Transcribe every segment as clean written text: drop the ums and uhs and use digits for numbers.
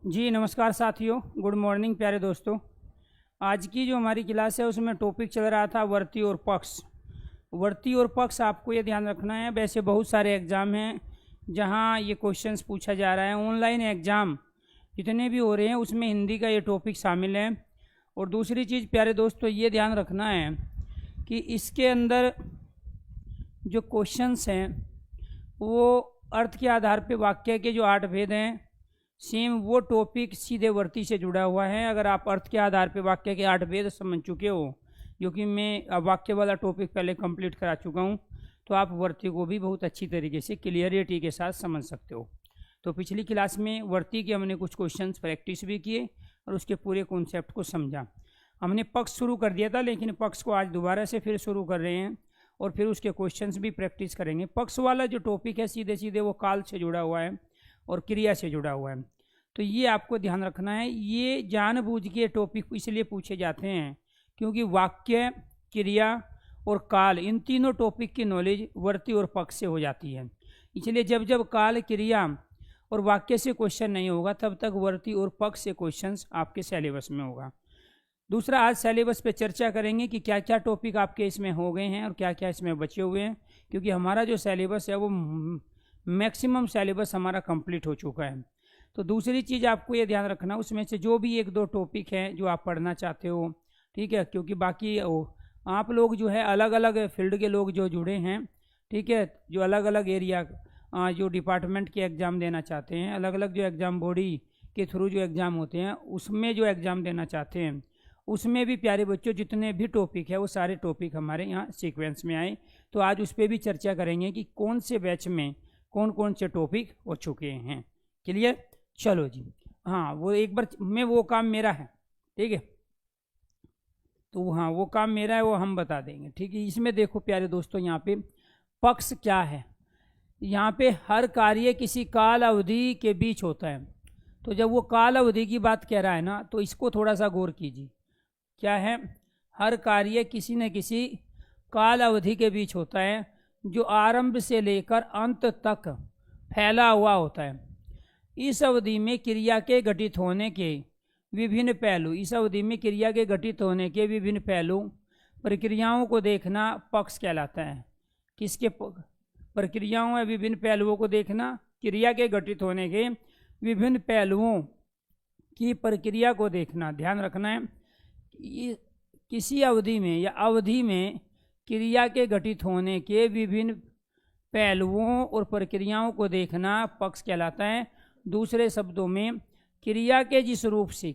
जी नमस्कार साथियों, good morning प्यारे दोस्तों। आज की जो हमारी क्लास है उसमें टॉपिक चल रहा था वर्ती और पक्ष। वर्ती और पक्ष आपको ये ध्यान रखना है। वैसे बहुत सारे एग्ज़ाम हैं जहां ये क्वेश्चंस पूछा जा रहा है। ऑनलाइन एग्ज़ाम जितने भी हो रहे हैं उसमें हिंदी का ये टॉपिक शामिल है। और दूसरी चीज़ प्यारे दोस्तों ये ध्यान रखना है कि इसके अंदर जो क्वेश्चंस हैं वो अर्थ के आधार पर वाक्य के जो 8 भेद हैं सेम वो टॉपिक सीधे वर्ती से जुड़ा हुआ है। अगर आप अर्थ के आधार पर वाक्य के 8 भेद समझ चुके हो, क्योंकि मैं वाक्य वाला टॉपिक पहले कंप्लीट करा चुका हूँ, तो आप वर्ती को भी बहुत अच्छी तरीके से क्लियरिटी के साथ समझ सकते हो। तो पिछली क्लास में वर्ती के हमने कुछ क्वेश्चंस प्रैक्टिस भी किए और उसके पूरे कॉन्सेप्ट को समझा। हमने पक्ष शुरू कर दिया था, लेकिन पक्ष को आज दोबारा से फिर शुरू कर रहे हैं और फिर उसके क्वेश्चंस भी प्रैक्टिस करेंगे। पक्ष वाला जो टॉपिक है सीधे सीधे वो काल से जुड़ा हुआ है और क्रिया से जुड़ा हुआ है। तो ये आपको ध्यान रखना है। ये जानबूझ के टॉपिक इसलिए पूछे जाते हैं क्योंकि वाक्य, क्रिया और काल, इन तीनों टॉपिक की नॉलेज वर्ती और पक्ष से हो जाती है। इसलिए जब जब काल, क्रिया और वाक्य से क्वेश्चन नहीं होगा तब तक वर्ती और पक्ष से क्वेश्चंस आपके सिलेबस में होगा। दूसरा, आज सिलेबस पे चर्चा करेंगे कि क्या क्या टॉपिक आपके इसमें हो गए हैं और क्या क्या इसमें बचे हुए हैं, क्योंकि हमारा जो सिलेबस है वो मैक्सिमम सिलेबस हमारा कंप्लीट हो चुका है। तो दूसरी चीज़ आपको ये ध्यान रखना, उसमें से जो भी 1-2 टॉपिक हैं जो आप पढ़ना चाहते हो, ठीक है, क्योंकि बाकी आप लोग जो है अलग अलग फील्ड के लोग जो जुड़े हैं, ठीक है, जो अलग अलग एरिया जो डिपार्टमेंट के एग्ज़ाम देना चाहते हैं, अलग अलग जो एग्ज़ाम बॉडी के थ्रू जो एग्ज़ाम होते हैं उसमें जो एग्ज़ाम देना चाहते हैं, उसमें भी प्यारे बच्चों जितने भी टॉपिक है वो सारे टॉपिक हमारे यहाँ सीक्वेंस में आए। तो आज उस पर भी चर्चा करेंगे कि कौन से बैच में कौन कौन से टॉपिक हो चुके हैं। क्लियर? चलो जी, हाँ, वो एक बार वो काम मेरा है, ठीक है, तो हाँ वो काम मेरा है, वो हम बता देंगे, ठीक है। इसमें देखो प्यारे दोस्तों, यहाँ पे पक्ष क्या है। यहाँ पे हर कार्य किसी काल अवधि के बीच होता है। तो जब वो काल अवधि की बात कह रहा है ना, तो इसको थोड़ा सा गौर कीजिए। क्या है? हर कार्य किसी न किसी काल अवधि के बीच होता है जो आरंभ से लेकर अंत तक फैला हुआ होता है। इस अवधि में क्रिया के घटित होने के विभिन्न पहलू, इस अवधि में क्रिया के घटित होने के विभिन्न पहलू, प्रक्रियाओं को देखना पक्ष कहलाता है। किसके? प्रक्रियाओं या विभिन्न पहलुओं को देखना, क्रिया के घटित होने के विभिन्न पहलुओं की प्रक्रिया को देखना। ध्यान रखना है, किसी अवधि में या अवधि में क्रिया के घटित होने के विभिन्न पहलुओं और प्रक्रियाओं को देखना पक्ष कहलाता है। दूसरे शब्दों में, क्रिया के जिस रूप से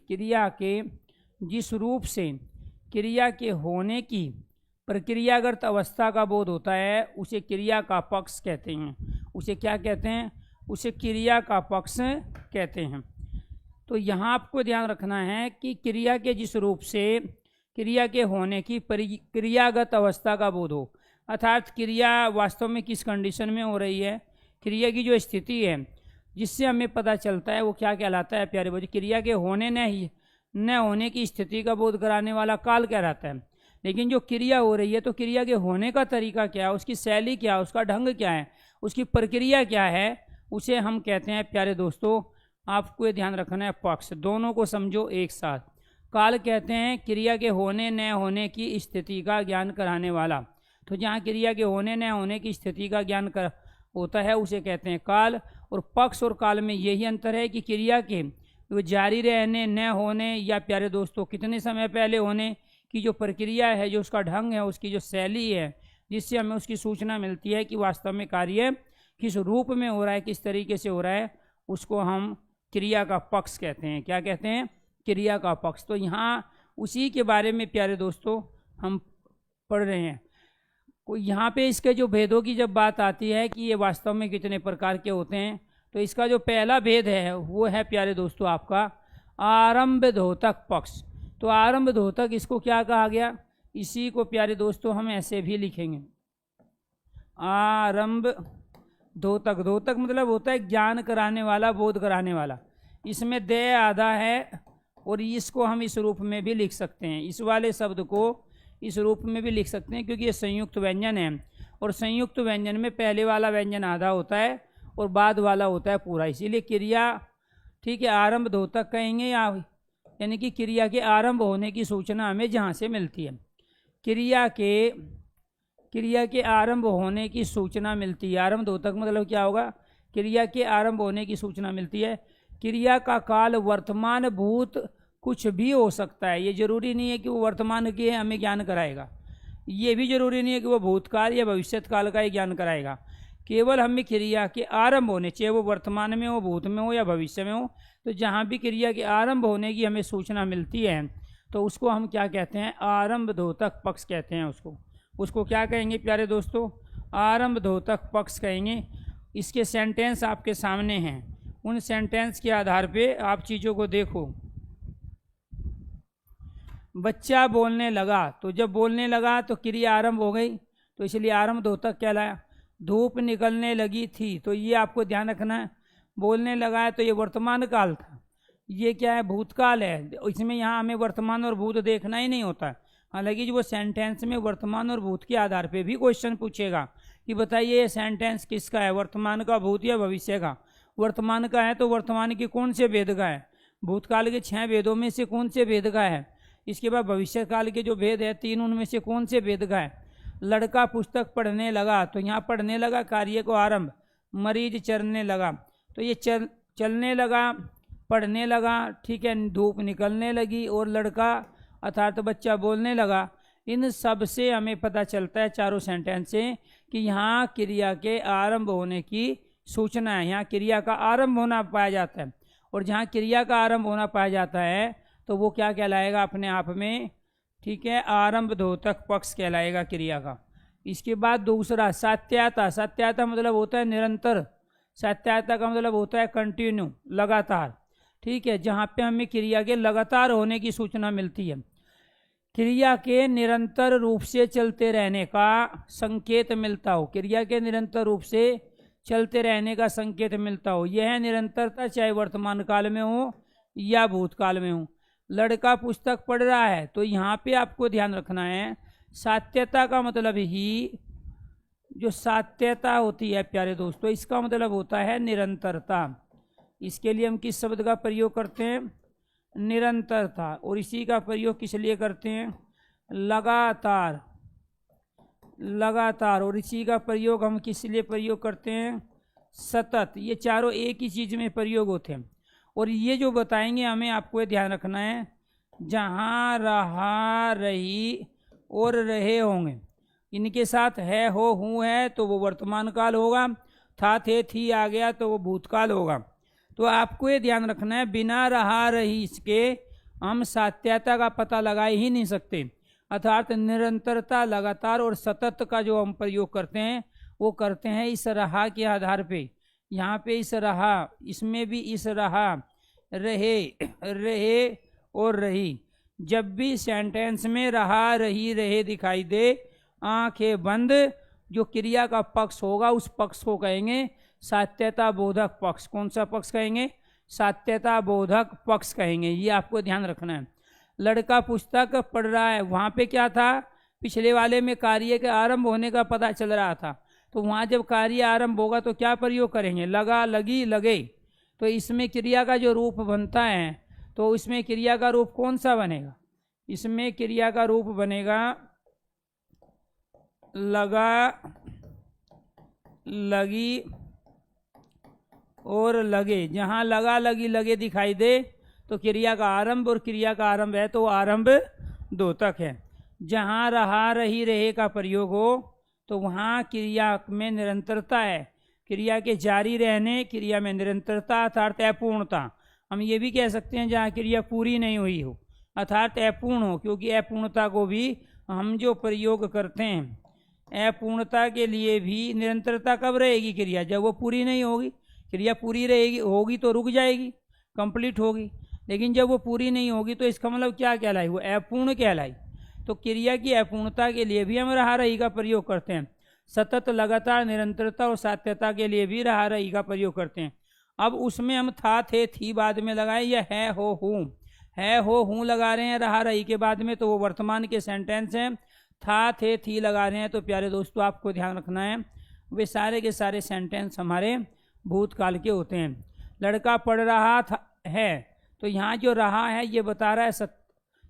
क्रिया के होने की प्रक्रियागत अवस्था का बोध होता है उसे क्रिया का पक्ष कहते हैं। उसे क्या कहते हैं? उसे क्रिया का पक्ष कहते हैं। तो यहाँ आपको ध्यान रखना है कि क्रिया के जिस रूप से क्रिया के होने की प्रक्रियागत अवस्था का बोध हो, अर्थात क्रिया वास्तव में किस कंडीशन में हो रही है, क्रिया की जो स्थिति है जिससे हमें पता चलता है वो क्या कहलाता है प्यारे बच्चों? क्रिया के होने न होने की स्थिति का बोध कराने वाला काल कहलाता है। लेकिन जो क्रिया हो रही है तो क्रिया के होने का तरीका क्या है, उसकी शैली क्या है, उसका ढंग क्या है, उसकी प्रक्रिया क्या है, उसे हम कहते हैं प्यारे दोस्तों, आपको ये ध्यान रखना है, पक्ष। दोनों को समझो एक साथ। काल कहते हैं क्रिया के होने न होने की स्थिति का ज्ञान कराने वाला। तो जहाँ क्रिया के होने न होने की स्थिति का ज्ञान होता है उसे कहते हैं काल। और पक्ष और काल में यही अंतर है कि क्रिया के वो जारी रहने, न होने, या प्यारे दोस्तों कितने समय पहले होने की जो प्रक्रिया है, जो उसका ढंग है, उसकी जो शैली है, जिससे हमें उसकी सूचना मिलती है कि वास्तव में कार्य किस रूप में हो रहा है, किस तरीके से हो रहा है, उसको हम क्रिया का पक्ष कहते हैं। क्या कहते हैं? क्रिया का पक्ष। तो यहाँ उसी के बारे में प्यारे दोस्तों हम पढ़ रहे हैं। यहाँ पे इसके जो भेदों की जब बात आती है कि ये वास्तव में कितने प्रकार के होते हैं, तो इसका जो पहला भेद है वो है प्यारे दोस्तों आपका आरंभ द्योतक पक्ष। तो आरंभ द्योतक, इसको क्या कहा गया? इसी को प्यारे दोस्तों हम ऐसे भी लिखेंगे, आरंभ द्योतक। द्योतक मतलब होता है ज्ञान कराने वाला, बोध कराने वाला। इसमें दे आधा है और इसको हम इस रूप में भी लिख सकते हैं, इस वाले शब्द को इस रूप में भी लिख सकते हैं, क्योंकि ये संयुक्त व्यंजन है और संयुक्त व्यंजन में पहले वाला व्यंजन आधा होता है और बाद वाला होता है पूरा। इसीलिए क्रिया, ठीक है, आरंभ द्योतक कहेंगे यानी कि क्रिया के आरंभ होने की सूचना हमें जहाँ से मिलती है। क्रिया के आरंभ होने की सूचना मिलती है। आरंभ द्योतक मतलब क्या होगा? क्रिया के आरंभ होने की सूचना मिलती है। क्रिया का काल वर्तमान भूत कुछ भी हो सकता है। ये जरूरी नहीं है कि वो वर्तमान के हमें ज्ञान कराएगा, ये भी जरूरी नहीं है कि वो भूतकाल या भविष्यत काल का ही ज्ञान कराएगा। केवल हमें क्रिया के आरंभ होने, चाहे वो वर्तमान में हो, भूत में हो या भविष्य में हो, तो जहाँ भी क्रिया के आरंभ होने की हमें सूचना मिलती है तो उसको हम क्या कहते हैं? आरंभ द्योतक पक्ष कहते हैं। उसको क्या कहेंगे प्यारे दोस्तों? आरंभ द्योतक पक्ष कहेंगे। इसके सेंटेंस आपके सामने हैं, उन सेंटेंस के आधार पे आप चीज़ों को देखो। बच्चा बोलने लगा, तो जब बोलने लगा तो क्रिया आरंभ हो गई, तो इसलिए आरंभ द्योतक कहलाया। धूप निकलने लगी थी, तो ये आपको ध्यान रखना है। बोलने लगा है तो ये वर्तमान काल था, ये क्या है? भूतकाल है। इसमें यहाँ हमें वर्तमान और भूत देखना ही नहीं होता। हालांकि जो वो सेंटेंस में वर्तमान और भूत के आधार पे भी क्वेश्चन पूछेगा कि बताइए ये सेंटेंस किसका है, वर्तमान का, भूत या भविष्य का। वर्तमान का है तो वर्तमान के कौन से वेद का है? भूतकाल के 6 वेदों में से कौन से वेद का है? इसके बाद भविष्य काल के जो वेद है 3, उनमें से कौन से वेद का है? लड़का पुस्तक पढ़ने लगा, तो यहाँ पढ़ने लगा कार्य को आरंभ। मरीज चलने लगा, तो ये चलने लगा, पढ़ने लगा, ठीक है। धूप निकलने लगी और लड़का अर्थात बच्चा बोलने लगा। इन सब से हमें पता चलता है, चारों सेंटेंस से, कि यहाँ क्रिया के आरंभ होने की सूचना है। यहाँ क्रिया का आरंभ होना पाया जाता है, और जहाँ क्रिया का आरंभ होना पाया जाता है तो वो क्या कहलाएगा अपने आप में? ठीक है, आरंभ द्योतक पक्ष कहलाएगा क्रिया का। इसके बाद दूसरा सात्यता। सात्यता मतलब होता है निरंतर। सात्यता का मतलब होता है कंटिन्यू, लगातार। ठीक है, जहाँ पे हमें क्रिया के लगातार होने की सूचना मिलती है। क्रिया के निरंतर रूप से चलते रहने का संकेत मिलता हो, क्रिया के निरंतर रूप से चलते रहने का संकेत मिलता हो, यह है निरंतरता, चाहे वर्तमान काल में हो या भूतकाल में हो। लड़का पुस्तक पढ़ रहा है, तो यहाँ पे आपको ध्यान रखना है, सात्यता का मतलब ही, जो सात्यता होती है प्यारे दोस्तों, इसका मतलब होता है निरंतरता। इसके लिए हम किस शब्द का प्रयोग करते हैं? निरंतरता। और इसी का प्रयोग किस लिए करते हैं? लगातार। लगातार। और इसी का प्रयोग हम किस लिए प्रयोग करते हैं? सतत। ये चारों एक ही चीज़ में प्रयोग होते हैं। और ये जो बताएंगे हमें, आपको ये ध्यान रखना है, जहाँ रहा, रही और रहे होंगे, इनके साथ है, हो, हूँ है, तो वो वर्तमान काल होगा। था, थे, थी आ गया तो वो भूतकाल होगा। तो आपको ये ध्यान रखना है, बिना रहा, रही इसके हम सात्यता का पता लगा ही नहीं सकते। अर्थात निरंतरता, लगातार और सतत का जो हम प्रयोग करते हैं वो करते हैं इस रहा के आधार पे। यहाँ पे इस रहा, इसमें भी इस रहा, रहे, रहे और रही। जब भी सेंटेंस में रहा, रही, रहे दिखाई दे, आंखें बंद, जो क्रिया का पक्ष होगा उस पक्ष को कहेंगे सात्यता बोधक पक्ष। कौन सा पक्ष कहेंगे? सात्यता बोधक पक्ष कहेंगे। ये आपको ध्यान रखना है। लड़का पुस्तक पढ़ रहा है, वहाँ पे क्या था? पिछले वाले में कार्य के आरंभ होने का पता चल रहा था, तो वहाँ जब कार्य आरंभ होगा तो क्या प्रयोग करेंगे? लगा, लगी, लगे। तो इसमें क्रिया का जो रूप बनता है, तो इसमें क्रिया का रूप कौन सा बनेगा? इसमें क्रिया का रूप बनेगा लगा, लगी और लगे। जहाँ लगा, लगी, लगे दिखाई दे तो क्रिया का आरंभ, और क्रिया का आरंभ है तो आरंभ द्योतक है। जहाँ रहा, रही, रहे का प्रयोग हो तो वहाँ क्रिया में निरंतरता है। क्रिया के जारी रहने, क्रिया में निरंतरता अर्थात अपूर्णता। हम ये भी कह सकते हैं जहाँ क्रिया पूरी नहीं हुई हो अर्थात अपूर्ण हो, क्योंकि अपूर्णता को भी हम जो प्रयोग करते हैं, अपूर्णता के लिए भी निरंतरता कब रहेगी? क्रिया जब वो पूरी नहीं होगी। क्रिया पूरी रहेगी, होगी तो रुक जाएगी, कंप्लीट होगी। लेकिन जब वो पूरी नहीं होगी तो इसका मतलब क्या कहलाई? वो अपूर्ण कहलाई। तो क्रिया की अपूर्णता के लिए भी हम रहा, रही का प्रयोग करते हैं। सतत, लगातार, निरंतरता और सात्यता के लिए भी रहा, रही का प्रयोग करते हैं। अब उसमें हम था, थे, थी बाद में लगाए, या है, हो, हूँ। है, हो, हूँ लगा रहे हैं रहा, रही के बाद में, तो वो वर्तमान के सेंटेंस हैं। था, थे, थी लगा रहे हैं तो प्यारे दोस्तों आपको ध्यान रखना है, वे सारे के सारे सेंटेंस हमारे भूतकाल के होते हैं। लड़का पढ़ रहा था, है, तो यहाँ जो रहा है ये बता रहा है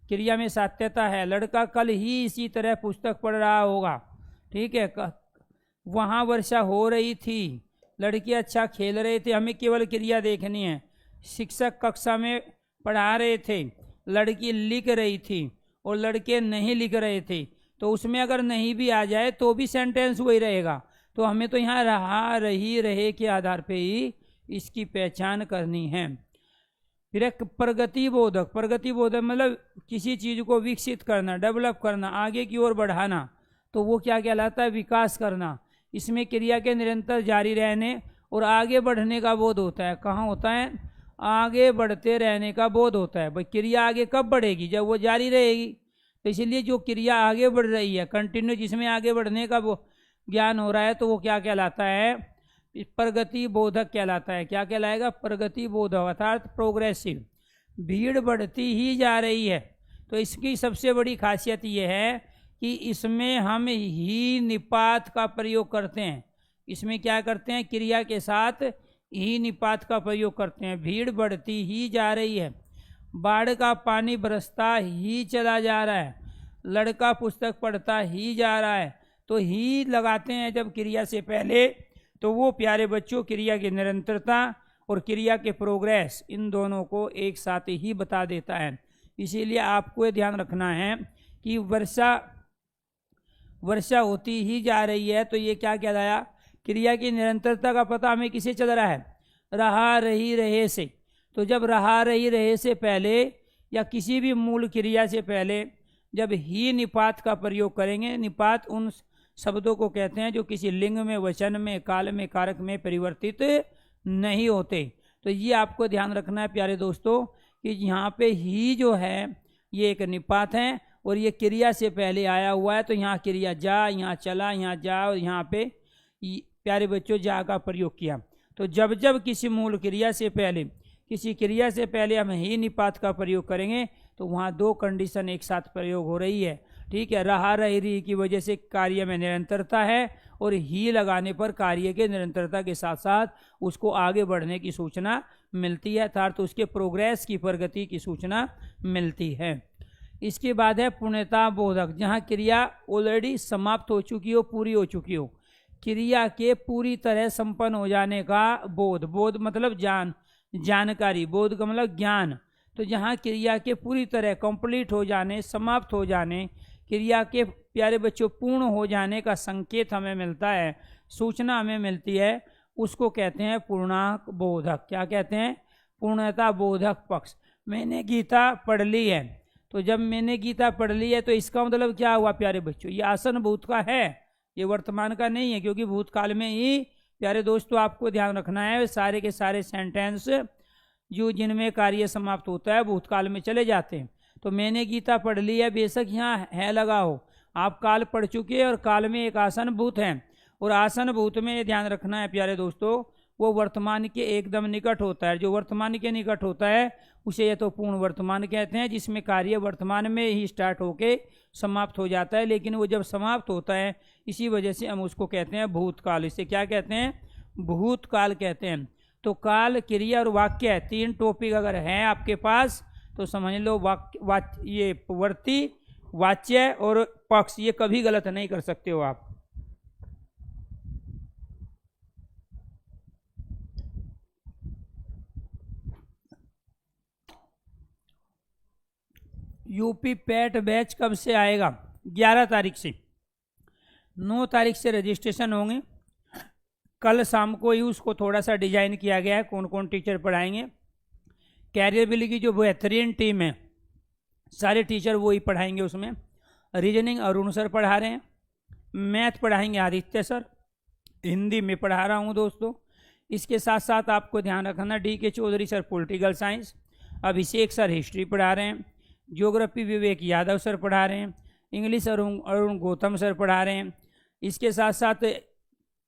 क्रिया में सात्यता है। लड़का कल ही इसी तरह पुस्तक पढ़ रहा होगा, ठीक है। वहाँ वर्षा हो रही थी, लड़के अच्छा खेल रहे थे। हमें केवल क्रिया देखनी है। शिक्षक कक्षा में पढ़ा रहे थे, लड़की लिख रही थी और लड़के नहीं लिख रहे थे, तो उसमें अगर नहीं भी आ जाए तो भी सेंटेंस वही रहेगा। तो हमें तो यहाँ रहा, रही, रहे के आधार पे ही इसकी पहचान करनी है। फिर एक प्रगति बोधक। प्रगति बोधक मतलब किसी चीज़ को विकसित करना, डेवलप करना, आगे की ओर बढ़ाना, तो वो क्या कहलाता है? विकास करना। इसमें क्रिया के निरंतर जारी रहने और आगे बढ़ने का बोध होता है। कहाँ होता है? आगे बढ़ते रहने का बोध होता है। भाई क्रिया आगे कब बढ़ेगी? जब वो जारी रहेगी। तो इसलिए जो क्रिया आगे बढ़ रही है कंटिन्यू, जिसमें आगे बढ़ने का वो ज्ञान हो रहा है, तो वो क्या कहलाता है? प्रगति बोधक कहलाता है। क्या कहलाएगा? प्रगति बोधक अर्थात प्रोग्रेसिव। भीड़ बढ़ती ही जा रही है, तो इसकी सबसे बड़ी खासियत ये है कि इसमें हम ही निपात का प्रयोग करते हैं। इसमें क्या करते हैं? क्रिया के साथ ही निपात का प्रयोग करते हैं। भीड़ बढ़ती ही जा रही है, बाढ़ का पानी बरसता ही चला जा रहा है, लड़का पुस्तक पढ़ता ही जा रहा है। तो ही लगाते हैं जब क्रिया से पहले, तो वो प्यारे बच्चों क्रिया की निरंतरता और क्रिया के प्रोग्रेस, इन दोनों को एक साथ ही बता देता है। इसीलिए आपको ये ध्यान रखना है कि वर्षा होती ही जा रही है, तो ये क्या कहलाया? क्रिया की निरंतरता का पता हमें किसे चल रहा है? रहा, रही, रहे से। तो जब रहा, रही, रहे से पहले या किसी भी मूल क्रिया से पहले जब ही निपात का प्रयोग करेंगे, निपात उन शब्दों को कहते हैं जो किसी लिंग में, वचन में, काल में, कारक में परिवर्तित नहीं होते। तो ये आपको ध्यान रखना है प्यारे दोस्तों कि यहाँ पे ही जो है ये एक निपात है और ये क्रिया से पहले आया हुआ है। तो यहाँ क्रिया जा, यहाँ चला, यहाँ जा, और यहाँ पे प्यारे बच्चों जा का प्रयोग किया। तो जब जब किसी मूल क्रिया से पहले, किसी क्रिया से पहले हम ही निपात का प्रयोग करेंगे, तो वहाँ दो कंडीशन एक साथ प्रयोग हो रही है, ठीक है। रहा, रही की वजह से कार्य में निरंतरता है और ही लगाने पर कार्य के निरंतरता के साथ साथ उसको आगे बढ़ने की सूचना मिलती है, अर्थात उसके प्रोग्रेस की, प्रगति की सूचना मिलती है। इसके बाद है पूर्णता बोधक, जहाँ क्रिया ऑलरेडी समाप्त हो चुकी हो, पूरी हो चुकी हो, क्रिया के पूरी तरह संपन्न हो जाने का बोध। बोध मतलब जानकारी, बोध का मतलब ज्ञान। तो जहाँ क्रिया के पूरी तरह कंप्लीट हो जाने, समाप्त हो जाने, क्रिया के प्यारे बच्चों पूर्ण हो जाने का संकेत हमें मिलता है, सूचना हमें मिलती है, उसको कहते हैं पूर्णांक बोधक। क्या कहते हैं? पूर्णता बोधक पक्ष। मैंने गीता पढ़ ली है, तो जब मैंने गीता पढ़ ली है तो इसका मतलब क्या हुआ प्यारे बच्चों? ये आसन भूत का है, ये वर्तमान का नहीं है, क्योंकि भूतकाल में ही प्यारे दोस्तों आपको ध्यान रखना है सारे के सारे सेंटेंस जो जिनमें कार्य समाप्त होता है भूतकाल में चले जाते हैं। तो मैंने गीता पढ़ ली है, बेशक यहाँ है लगा हो, आप काल पढ़ चुके हैं और काल में एक आसन भूत है, और आसन भूत में ये ध्यान रखना है प्यारे दोस्तों वो वर्तमान के एकदम निकट होता है। जो वर्तमान के निकट होता है उसे ये तो पूर्ण वर्तमान कहते हैं, जिसमें कार्य वर्तमान में ही स्टार्ट होके समाप्त हो जाता है, लेकिन वो जब समाप्त होता है इसी वजह से हम उसको कहते हैं भूतकाल। इसे क्या कहते हैं? भूतकाल कहते हैं। तो काल, क्रिया और वाक्य, तीन टॉपिक अगर हैं आपके पास तो समझ लो ये वर्ती, वाच्य और पक्ष, ये कभी गलत नहीं कर सकते हो आप। यूपी पैट बैच कब से आएगा? 11 तारीख से। 9 तारीख से रजिस्ट्रेशन होंगे। कल शाम को ही उसको थोड़ा सा डिजाइन किया गया है, कौन कौन टीचर पढ़ाएंगे। कैरियर बिल की जो बेहतरीन टीम है, सारे टीचर वो ही पढ़ाएंगे। उसमें रीजनिंग अरुण सर पढ़ा रहे हैं, मैथ पढ़ाएंगे आदित्य सर, हिंदी में पढ़ा रहा हूँ दोस्तों। इसके साथ साथ आपको ध्यान रखना DK Chaudhary sir political science, Abhishek sir history पढ़ा रहे हैं, ज्योग्राफी विवेक यादव सर पढ़ा रहे हैं, इंग्लिश अरुण गौतम सर पढ़ा रहे हैं। इसके साथ साथ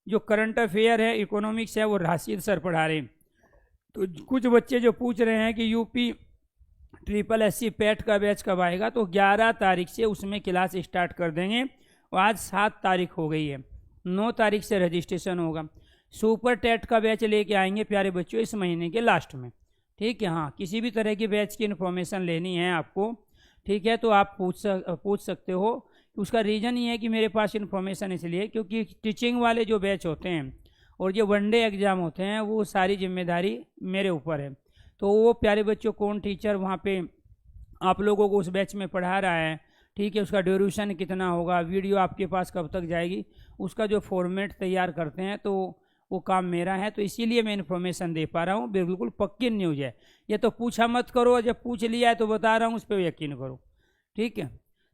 जो करंट अफेयर है, इकोनॉमिक्स है, वो राशिद सर पढ़ा रहे हैं। तो कुछ बच्चे जो पूछ रहे हैं कि यूपी SSC पैट का बैच कब आएगा, तो 11 तारीख से उसमें क्लास स्टार्ट कर देंगे। आज 7 तारीख हो गई है, 9 तारीख से रजिस्ट्रेशन होगा। सुपर टेट का बैच लेके आएंगे प्यारे बच्चों इस महीने के लास्ट में, ठीक है। हाँ, किसी भी तरह की बैच की इन्फॉर्मेशन लेनी है आपको, ठीक है, तो आप पूछ सकते हो। उसका रीज़न ये है कि मेरे पास इन्फॉर्मेशन इसलिए क्योंकि टीचिंग वाले जो बैच होते हैं और जो वनडे एग्ज़ाम होते हैं वो सारी जिम्मेदारी मेरे ऊपर है। तो वो प्यारे बच्चों कौन टीचर वहाँ पे आप लोगों को उस बैच में पढ़ा रहा है, ठीक है, उसका ड्यूरेशन कितना होगा, वीडियो आपके पास कब तक जाएगी, उसका जो फॉर्मेट तैयार करते हैं, तो वो काम मेरा है। तो इसीलिए मैं इन्फॉर्मेशन दे पा रहा हूँ। बिल्कुल पक्की न्यूज़ है ये, तो पूछा मत करो, जब पूछ लिया है तो बता रहा हूँ, उस पर यकीन करो, ठीक है।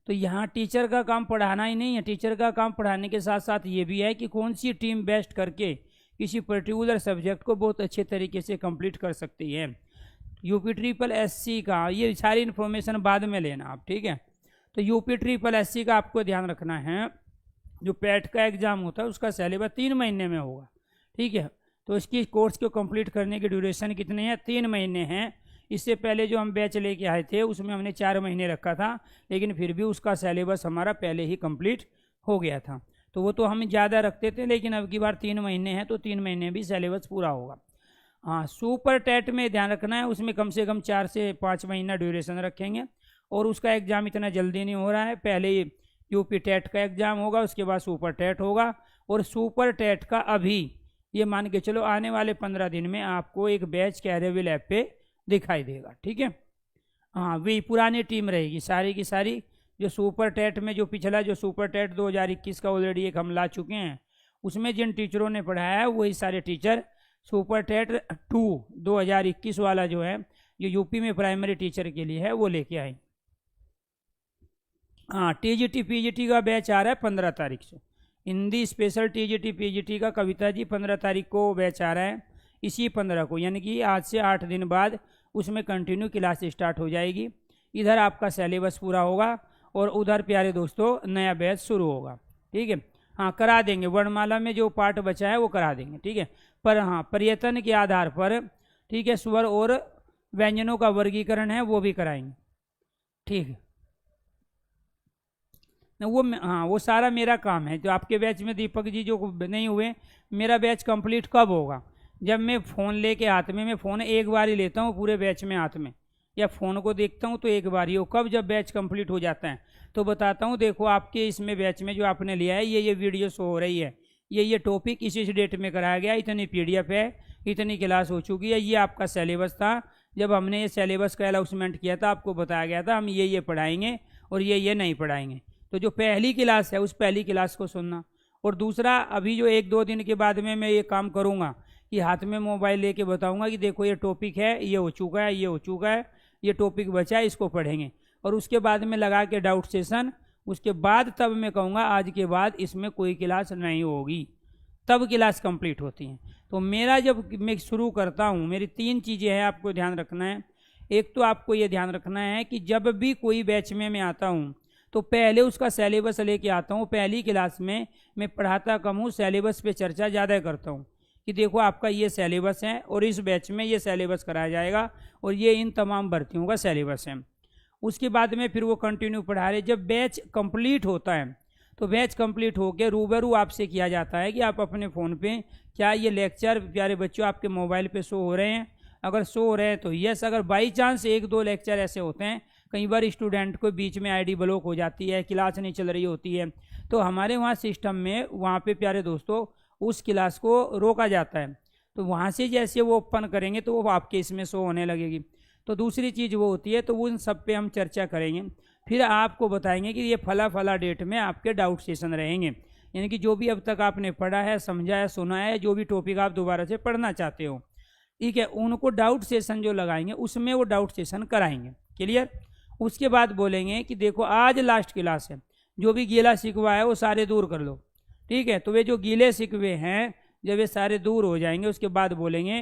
तो यहाँ टीचर का काम पढ़ाना ही नहीं है, टीचर का काम पढ़ाने के साथ साथ ये भी है कि कौन सी टीम बेस्ट करके किसी पर्टिकुलर सब्जेक्ट को बहुत अच्छे तरीके से कंप्लीट कर सकती है। UP SSC का ये सारी इन्फॉर्मेशन बाद में लेना आप, ठीक है। तो UP SSC का आपको ध्यान रखना है, जो पैट का एग्ज़ाम होता है उसका सिलेबस 3 महीने में होगा, ठीक है। तो इसकी कोर्स को कंप्लीट करने की ड्यूरेशन कितनी है, 3 महीने हैं। इससे पहले जो हम बैच लेके आए थे उसमें हमने 4 महीने रखा था, लेकिन फिर भी उसका सिलेबस हमारा पहले ही कंप्लीट हो गया था। तो वो तो हम ज़्यादा रखते थे, लेकिन अब की बार 3 महीने हैं तो 3 महीने भी सिलेबस पूरा होगा। हाँ, सुपर टेट में ध्यान रखना है, उसमें कम से कम 4 से 5 महीना ड्यूरेशन रखेंगे, और उसका एग्ज़ाम इतना जल्दी नहीं हो रहा है। पहले UP टेट का एग्ज़ाम होगा, उसके बाद सुपर टेट होगा, और सुपर टेट का अभी ये मान के चलो आने वाले 15 दिन में आपको एक बैच कैरियर ऐप पे दिखाई देगा, ठीक है। हाँ, वही पुरानी टीम रहेगी सारी की सारी, जो सुपर टेट में जो पिछला जो सुपर टेट 2021 का ऑलरेडी एक हम ला चुके हैं, उसमें जिन टीचरों ने पढ़ाया है वही सारे टीचर सुपर टेट 2 2021 वाला जो है, जो यूपी में प्राइमरी टीचर के लिए है, वो लेके आए। हाँ, TGT PGT का बैच आ रहा है 15 तारीख से। हिंदी स्पेशल TGT PGT का कविता जी 15 तारीख को बैच आ रहा है, इसी 15 को, यानी कि आज से 8 दिन बाद उसमें कंटिन्यू क्लास स्टार्ट हो जाएगी। इधर आपका सिलेबस पूरा होगा और उधर प्यारे दोस्तों नया बैच शुरू होगा, ठीक है। हाँ, करा देंगे, वर्णमाला में जो पार्ट बचा है वो करा देंगे, ठीक है। पर हाँ, प्रयत्न के आधार पर, ठीक है, स्वर और व्यंजनों का वर्गीकरण है वो भी कराएंगे, ठीक है। हाँ, वो सारा मेरा काम है। जो आपके बैच में दीपक जी जो नहीं हुए, मेरा बैच कंप्लीट कब होगा, जब मैं फ़ोन लेके हाथ में, मैं फ़ोन एक बार ही लेता हूँ पूरे बैच में हाथ में, या फ़ोन को देखता हूँ तो एक बार ही हो। कब, जब बैच कंप्लीट हो जाता है तो बताता हूँ, देखो आपके इसमें बैच में जो आपने लिया है ये वीडियो शो हो रही है, ये टॉपिक इस डेट में कराया गया, इतनी PDF है, इतनी क्लास हो चुकी है, ये आपका सिलेबस था। जब हमने ये सिलेबस का अनाउंसमेंट किया था आपको बताया गया था हम ये पढ़ाएंगे और ये नहीं पढ़ाएंगे। तो जो पहली क्लास है उस पहली क्लास को सुनना। और दूसरा, अभी जो 1-2 दिन के बाद में मैं ये काम करूँगा कि हाथ में मोबाइल लेके बताऊँगा कि देखो ये टॉपिक है, ये हो चुका है, ये हो चुका है, ये टॉपिक बचा है, इसको पढ़ेंगे। और उसके बाद में लगा के डाउट सेशन, उसके बाद तब मैं कहूँगा आज के बाद इसमें कोई क्लास नहीं होगी, तब क्लास कंप्लीट होती हैं। तो मेरा जब मैं शुरू करता हूँ, मेरी 3 चीज़ें हैं आपको ध्यान रखना है। एक तो आपको ये ध्यान रखना है कि जब भी कोई बैच में मैं आता हूँ तो पहले उसका सिलेबस लेके आता हूँ। पहली क्लास में मैं पढ़ाता कम हूँ, सिलेबस पे चर्चा ज़्यादा करता हूँ कि देखो आपका ये सिलेबस है और इस बैच में ये सिलेबस कराया जाएगा और ये इन तमाम भर्तियों का सिलेबस है। उसके बाद में फिर वो कंटिन्यू पढ़ा रहे। जब बैच कंप्लीट होता है तो बैच कंप्लीट होकर रूबरू आपसे किया जाता है कि आप अपने फ़ोन पे क्या ये लेक्चर प्यारे बच्चों आपके मोबाइल पे शो हो रहे हैं। अगर शो हो रहे हैं तो यस, अगर बाई चांस 1-2 लेक्चर ऐसे होते हैं, कई बार स्टूडेंट को बीच में ID ब्लॉक हो जाती है, क्लास नहीं चल रही होती है, तो हमारे वहाँ सिस्टम में वहाँ पे प्यारे दोस्तों उस क्लास को रोका जाता है। तो वहाँ से जैसे वो ओपन करेंगे तो वो आपके इसमें शो होने लगेगी। तो दूसरी चीज़ वो होती है, तो उन सब पे हम चर्चा करेंगे। फिर आपको बताएंगे कि ये फला डेट में आपके डाउट सेशन रहेंगे, यानी कि जो भी अब तक आपने पढ़ा है, समझा है, सुना है, जो भी टॉपिक आप दोबारा से पढ़ना चाहते हो, ठीक है, उनको डाउट सेशन जो लगाएंगे उसमें वो डाउट सेशन कराएंगे। क्लियर। उसके बाद बोलेंगे कि देखो आज लास्ट क्लास है, जो भी गीला शिकवा है वो सारे दूर कर लो, ठीक है। तो वे जो गीले शिकवे हैं जब ये सारे दूर हो जाएंगे उसके बाद बोलेंगे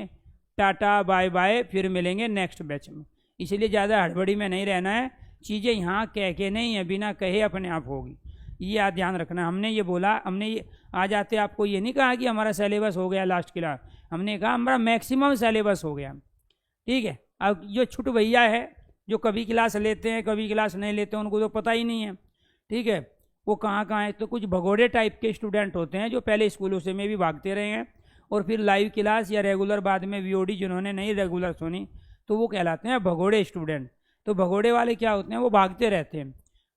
टाटा बाय बाय, फिर मिलेंगे नेक्स्ट बैच में। इसलिए ज़्यादा हड़बड़ी में नहीं रहना है, चीज़ें यहाँ कह के नहीं है, बिना कहे अपने आप होगी, ये आप ध्यान रखना। हमने ये बोला, हमने ये आज आते आपको ये नहीं कहा कि हमारा सिलेबस हो गया लास्ट क्लास, हमने कहा हमारा मैक्सिमम सिलेबस हो गया, ठीक है। अब जो छुट भैया है जो कभी क्लास लेते हैं कभी क्लास नहीं लेते हैं, उनको तो पता ही नहीं है, ठीक है, वो कहाँ है। तो कुछ भगोड़े टाइप के स्टूडेंट होते हैं जो पहले स्कूलों से में भी भागते रहे हैं और फिर लाइव क्लास या रेगुलर बाद में VOD जिन्होंने नहीं रेगुलर सुनी, तो वो कहलाते हैं भगोड़े स्टूडेंट। तो भगोड़े वाले क्या होते हैं, वो भागते रहते हैं,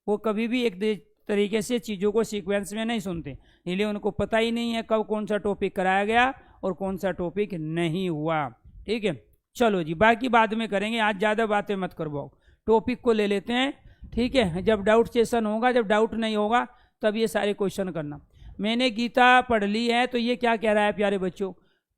वो कभी भी एक तरीके से चीज़ों को सीक्वेंस में नहीं सुनते, इसलिए उनको पता ही नहीं है कब कौन सा टॉपिक कराया गया और कौन सा टॉपिक नहीं हुआ। ठीक है, चलो जी, बाकी बाद में करेंगे, आज ज़्यादा बातें मत करवाओ, टॉपिक को ले लेते हैं। ठीक है, जब डाउट सेशन होगा, जब डाउट नहीं होगा तब ये सारे क्वेश्चन करना। मैंने गीता पढ़ ली है, तो ये क्या कह रहा है प्यारे बच्चों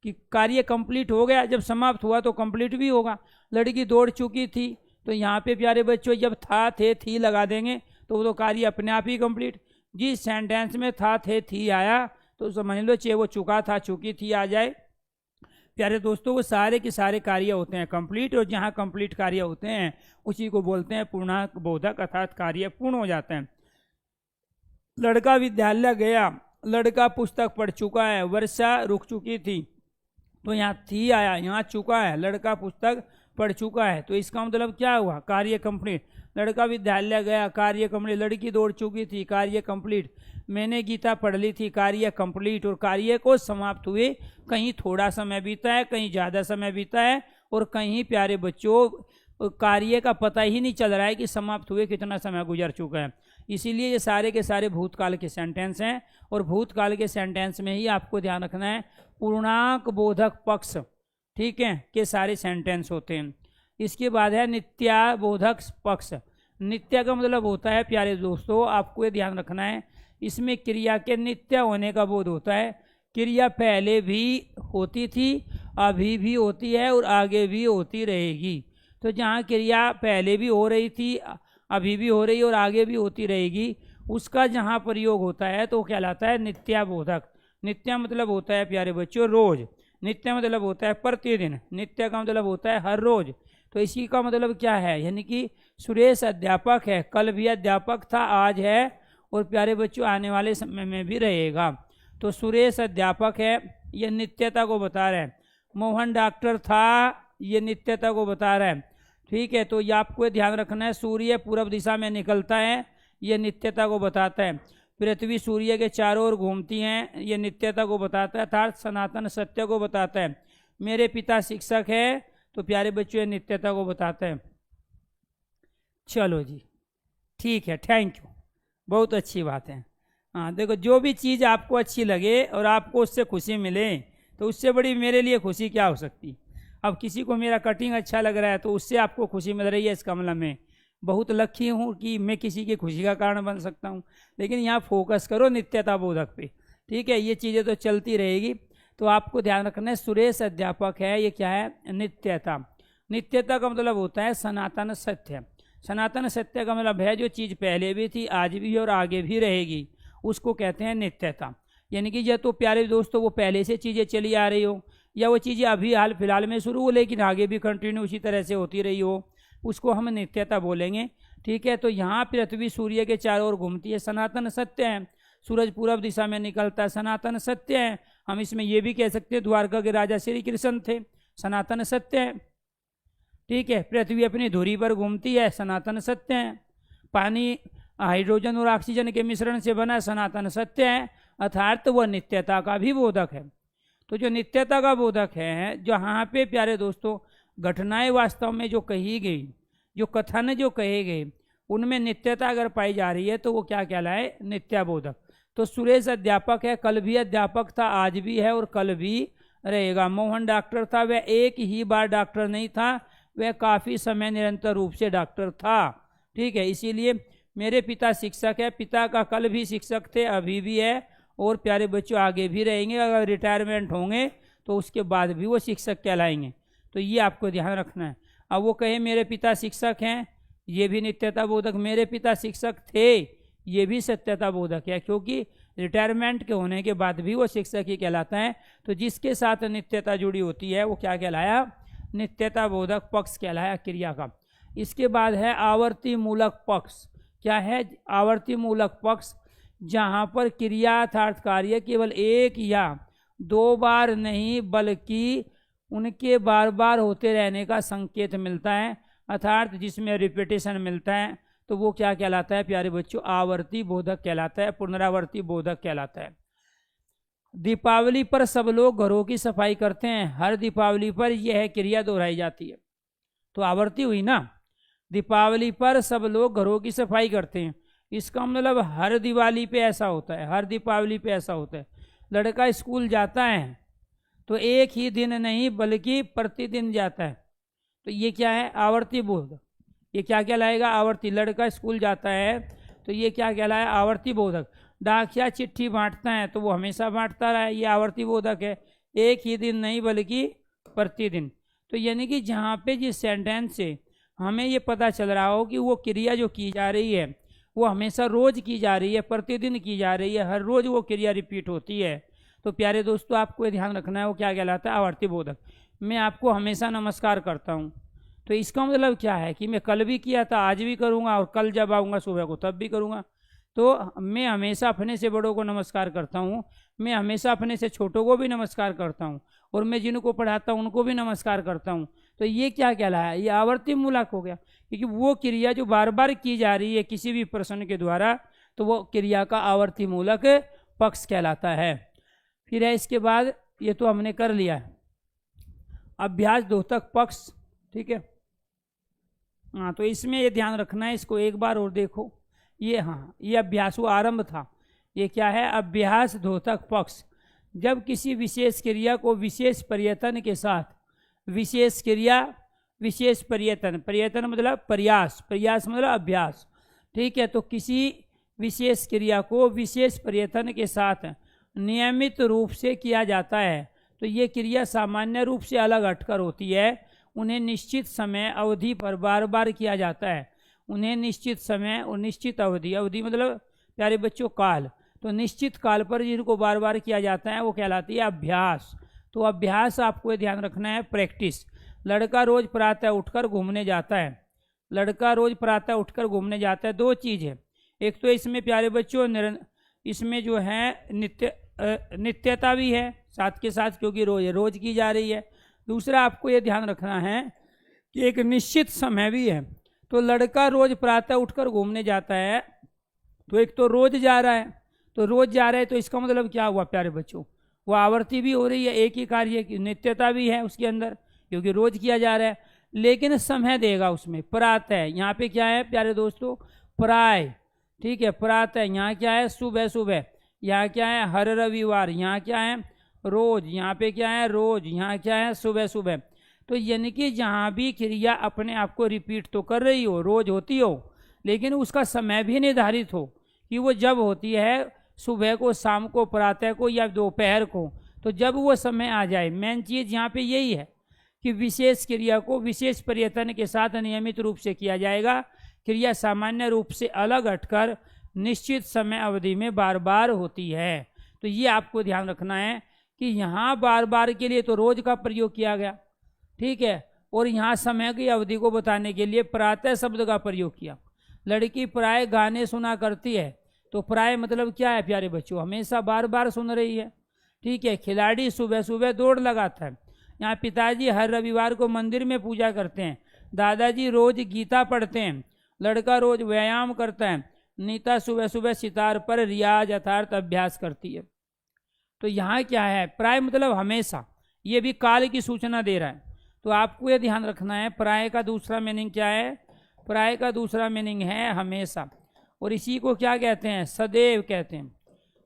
कि कार्य कंप्लीट हो गया, जब समाप्त हुआ तो कंप्लीट भी होगा। लड़की दौड़ चुकी थी, तो यहाँ पे प्यारे बच्चों जब था थे थी लगा देंगे तो वो तो कार्य अपने आप ही कंप्लीट। जिस सेंटेंस में था थे थी आया तो समझ लो चाहे वो चुका था चुकी थी आ जाए। प्यारे दोस्तों, वो सारे के सारे कार्य होते हैं कंप्लीट, और जहाँ कंप्लीट कार्य होते हैं उसी को बोलते हैं पूर्णांक बोधक, अर्थात कार्य पूर्ण हो जाते हैं। लड़का विद्यालय गया, लड़का पुस्तक पढ़ चुका है, वर्षा रुक चुकी थी, तो यहाँ थी आया, यहाँ चुका है, लड़का पुस्तक पढ़ चुका है, तो इसका मतलब क्या हुआ, कार्य कंप्लीट। लड़का विद्यालय गया, कार्य कंप्लीट। लड़की दौड़ चुकी थी, कार्य कंप्लीट। मैंने गीता पढ़ ली थी, कार्य कंप्लीट। और कार्य को समाप्त हुए कहीं थोड़ा समय बीता है, कहीं ज़्यादा समय बीता है, और कहीं प्यारे बच्चों कार्य का पता ही नहीं चल रहा है कि समाप्त हुए कितना समय गुजर चुका है। इसीलिए ये सारे के सारे भूतकाल के सेंटेंस हैं, और भूतकाल के सेंटेंस में ही आपको ध्यान रखना है पूर्णांक बोधक पक्ष, ठीक है, के सारे सेंटेंस होते हैं। इसके बाद है नित्याबोधक पक्ष। नित्य का मतलब होता है प्यारे दोस्तों, आपको ये ध्यान रखना है, इसमें क्रिया के नित्य होने का बोध होता है। क्रिया पहले भी होती थी, अभी भी होती है और आगे भी होती रहेगी। तो जहाँ क्रिया पहले भी हो रही थी, अभी भी हो रही और आगे भी होती रहेगी, उसका जहाँ प्रयोग होता है तो कहलाता है नित्याबोधक। नित्य मतलब होता है प्यारे बच्चों रोज, नित्य मतलब होता है प्रतिदिन, नित्य का मतलब होता है हर रोज। तो इसी का मतलब क्या है, यानी कि सुरेश अध्यापक है, कल भी अध्यापक था, आज है, और प्यारे बच्चों आने वाले समय में भी रहेगा। तो सुरेश अध्यापक है, ये नित्यता को बता रहा है। मोहन डॉक्टर था, ये नित्यता को बता रहा है। ठीक है, तो ये आपको ध्यान रखना है। सूर्य पूर्व दिशा में निकलता है, ये नित्यता को बताता है। पृथ्वी सूर्य के चारों ओर घूमती हैं, ये नित्यता को बताता है, अर्थात सनातन सत्य को बताता है। मेरे पिता शिक्षक है, तो प्यारे बच्चों ये नित्यता को बताते हैं। चलो जी, ठीक है, थैंक यू, बहुत अच्छी बात है। हाँ देखो, जो भी चीज़ आपको अच्छी लगे और आपको उससे खुशी मिले, तो उससे बड़ी मेरे लिए खुशी क्या हो सकती। अब किसी को मेरा कटिंग अच्छा लग रहा है तो उससे आपको खुशी मिल रही है, इसका मतलब मैं बहुत लकी हूँ कि मैं किसी की खुशी का कारण बन सकता हूँ। लेकिन यहाँ फोकस करो नित्यता बोधक पे, ठीक है, ये चीज़ें तो चलती रहेगी। तो आपको ध्यान रखना है, सुरेश अध्यापक है, ये क्या है, नित्यता। नित्यता का मतलब होता है सनातन सत्य। सनातन सत्य का मतलब है जो चीज़ पहले भी थी, आज भी है और आगे भी रहेगी, उसको कहते हैं नित्यता। यानी कि या तो प्यारे दोस्तों वो पहले से चीज़ें चली आ रही हो, या वो चीज़ें अभी हाल फिलहाल में शुरू हो लेकिन आगे भी कंटिन्यू उसी तरह से होती रही हो, उसको हम नित्यता बोलेंगे। ठीक है, तो यहाँ पृथ्वी सूर्य के चारों ओर घूमती है, सनातन सत्य है। सूरज पूर्व दिशा में निकलता है, सनातन सत्य है। हम इसमें ये भी कह सकते हैं द्वारका के राजा श्री कृष्ण थे, सनातन सत्य है। ठीक है, पृथ्वी अपनी धुरी पर घूमती है, सनातन सत्य है। पानी हाइड्रोजन और ऑक्सीजन के मिश्रण से बना, सनातन सत्य है, अर्थात वह नित्यता का भी बोधक है। तो जो नित्यता का बोधक है, जहाँ पे प्यारे दोस्तों घटनाएं वास्तव में जो कही गई, जो कथन जो कहे गए, उनमें नित्यता अगर पाई जा रही है तो वो क्या कहलाए, नित्याबोधक। तो सुरेश अध्यापक है, कल भी अध्यापक था, आज भी है और कल भी रहेगा। मोहन डॉक्टर था, वह एक ही बार डॉक्टर नहीं था, वह काफ़ी समय निरंतर रूप से डॉक्टर था। ठीक है, इसीलिए मेरे पिता शिक्षक है, पिता का कल भी शिक्षक थे, अभी भी है और प्यारे बच्चों आगे भी रहेंगे। अगर रिटायरमेंट होंगे तो उसके बाद भी वो शिक्षक कहलाएंगे। तो ये आपको ध्यान रखना है। अब वो कहे मेरे पिता शिक्षक हैं, ये भी नित्यता बोधक। मेरे पिता शिक्षक थे, ये भी सत्यता बोधक है, क्योंकि रिटायरमेंट के होने के बाद भी वो शिक्षक ही कहलाता है। तो जिसके साथ नित्यता जुड़ी होती है वो क्या कहलाया, नित्यता बोधक पक्ष कहलाया क्रिया का। इसके बाद है आवर्ती मूलक पक्ष। क्या है, आवर्ती मूलक पक्ष, जहाँ पर क्रिया अर्थात कार्य केवल एक या दो बार नहीं बल्कि उनके बार बार होते रहने का संकेत मिलता है, अर्थात जिसमें रिपीटेशन मिलता है, तो वो क्या कहलाता है प्यारे बच्चों, आवर्ती बोधक कहलाता है, पुनरावर्ती बोधक कहलाता है। दीपावली पर सब लोग घरों की सफाई करते हैं, हर दीपावली पर यह क्रिया दोहराई जाती है। तो आवर्ती हुई ना। दीपावली पर सब लोग घरों की सफाई करते हैं, इसका मतलब हर दिवाली पे ऐसा होता है, हर दीपावली पे ऐसा होता है। लड़का स्कूल जाता है तो एक ही दिन नहीं बल्कि प्रतिदिन जाता है, तो ये क्या है, आवर्ती बोधक। ये क्या कहलाएगा, आवर्ती। लड़का स्कूल जाता है तो ये क्या कहलाए, आवर्ती बोधक। डाकिया चिट्ठी बांटता है तो वो हमेशा बांटता रहा है, ये आवर्ती बोधक है, एक ही दिन नहीं बल्कि प्रतिदिन। तो यानी कि जहाँ पे जिस सेंटेंस से हमें ये पता चल रहा हो कि वो क्रिया जो की जा रही है वो हमेशा रोज की जा रही है, प्रतिदिन की जा रही है, हर रोज वो क्रिया रिपीट होती है, तो प्यारे दोस्तों आपको ये ध्यान रखना है वो क्या कहलाता है, आवर्ती बोधक। मैं आपको हमेशा नमस्कार करता हूँ, तो इसका मतलब क्या है कि मैं कल भी किया था, आज भी करूँगा, और कल जब आऊँगा सुबह को तब भी करूँगा। तो मैं हमेशा अपने से बड़ों को नमस्कार करता हूँ, मैं हमेशा अपने से छोटों को भी नमस्कार करता हूँ, और मैं जिनको पढ़ाता हूँ उनको भी नमस्कार करता हूँ। तो ये क्या कहलाया, ये आवर्ती मूलक हो गया, क्योंकि वो क्रिया जो बार बार की जा रही है किसी भी प्रश्न के द्वारा, तो वो क्रिया का आवर्ती मूलक पक्ष कहलाता है। फिर है इसके बाद, ये तो हमने कर लिया है, अभ्यास द्योतक पक्ष, ठीक है। हाँ, तो इसमें ये ध्यान रखना है, इसको एक बार और देखो। ये हाँ, ये अभ्यास वो आरंभ था, ये क्या है, अभ्यास द्योतक पक्ष। जब किसी विशेष क्रिया को विशेष प्रयत्न के साथ, विशेष क्रिया विशेष प्रयत्न, प्रयत्न मतलब प्रयास, प्रयास मतलब अभ्यास, ठीक है। तो किसी विशेष क्रिया को विशेष प्रयत्न के साथ नियमित रूप से किया जाता है, तो ये क्रिया सामान्य रूप से अलग हटकर होती है, उन्हें निश्चित समय अवधि पर बार बार किया जाता है। उन्हें निश्चित समय और निश्चित अवधि, अवधि मतलब प्यारे बच्चों काल, तो निश्चित काल पर जिनको बार बार किया जाता है वो कहलाती है अभ्यास। तो अभ्यास आपको ये ध्यान रखना है, प्रैक्टिस। लड़का रोज प्रातः उठकर घूमने जाता है, लड़का रोज प्रातः उठकर घूमने जाता है, दो चीज़ है, एक तो इसमें प्यारे बच्चों इसमें जो है नित्यता भी है साथ के साथ, क्योंकि रोज की जा रही है। दूसरा आपको ये ध्यान रखना है कि एक निश्चित समय भी है। तो लड़का रोज प्रातः उठकर घूमने जाता है, तो एक तो रोज जा रहा है, तो रोज जा रहा है तो इसका मतलब क्या हुआ प्यारे बच्चों, वो आवर्ती भी हो रही है, एक ही कार्य की नित्यता भी है उसके अंदर, क्योंकि रोज किया जा रहा है। लेकिन समय देगा उसमें, प्रातः, यहाँ पे क्या है प्यारे दोस्तों, प्राय, ठीक है, प्रातः, यहाँ क्या है सुबह सुबह, यहाँ क्या है हर रविवार, यहाँ क्या है रोज, यहाँ पे क्या है रोज, यहाँ क्या है सुबह सुबह। तो यानी कि जहाँ भी क्रिया अपने आप को रिपीट तो कर रही हो, रोज होती हो, लेकिन उसका समय भी निर्धारित हो कि वो जब होती है सुबह को, शाम को, प्रातः को या दोपहर को, तो जब वो समय आ जाए। मेन चीज़ यहाँ पे यही है कि विशेष क्रिया को विशेष प्रयत्न के साथ नियमित रूप से किया जाएगा, क्रिया सामान्य रूप से अलग हटकर निश्चित समय अवधि में बार बार होती है। तो ये आपको ध्यान रखना है कि यहाँ बार बार के लिए तो रोज का प्रयोग किया गया, ठीक है, और यहाँ समय की अवधि को बताने के लिए प्रातः शब्द का प्रयोग किया। लड़की प्राय गाने सुना करती है, तो प्राय मतलब क्या है प्यारे बच्चों, हमेशा बार बार सुन रही है, ठीक है। खिलाड़ी सुबह सुबह दौड़ लगाता है, यहाँ पिताजी हर रविवार को मंदिर में पूजा करते हैं, दादाजी रोज गीता पढ़ते हैं, लड़का रोज व्यायाम करता है, नीता सुबह सुबह सितार पर रियाज यथार्थ अभ्यास करती है। तो यहाँ क्या है, प्राय मतलब हमेशा, ये भी काल की सूचना दे रहा है। तो आपको ये ध्यान रखना है, प्राय का दूसरा मीनिंग क्या है, प्राय का दूसरा मीनिंग है हमेशा, और इसी को क्या कहते हैं, सदैव कहते हैं,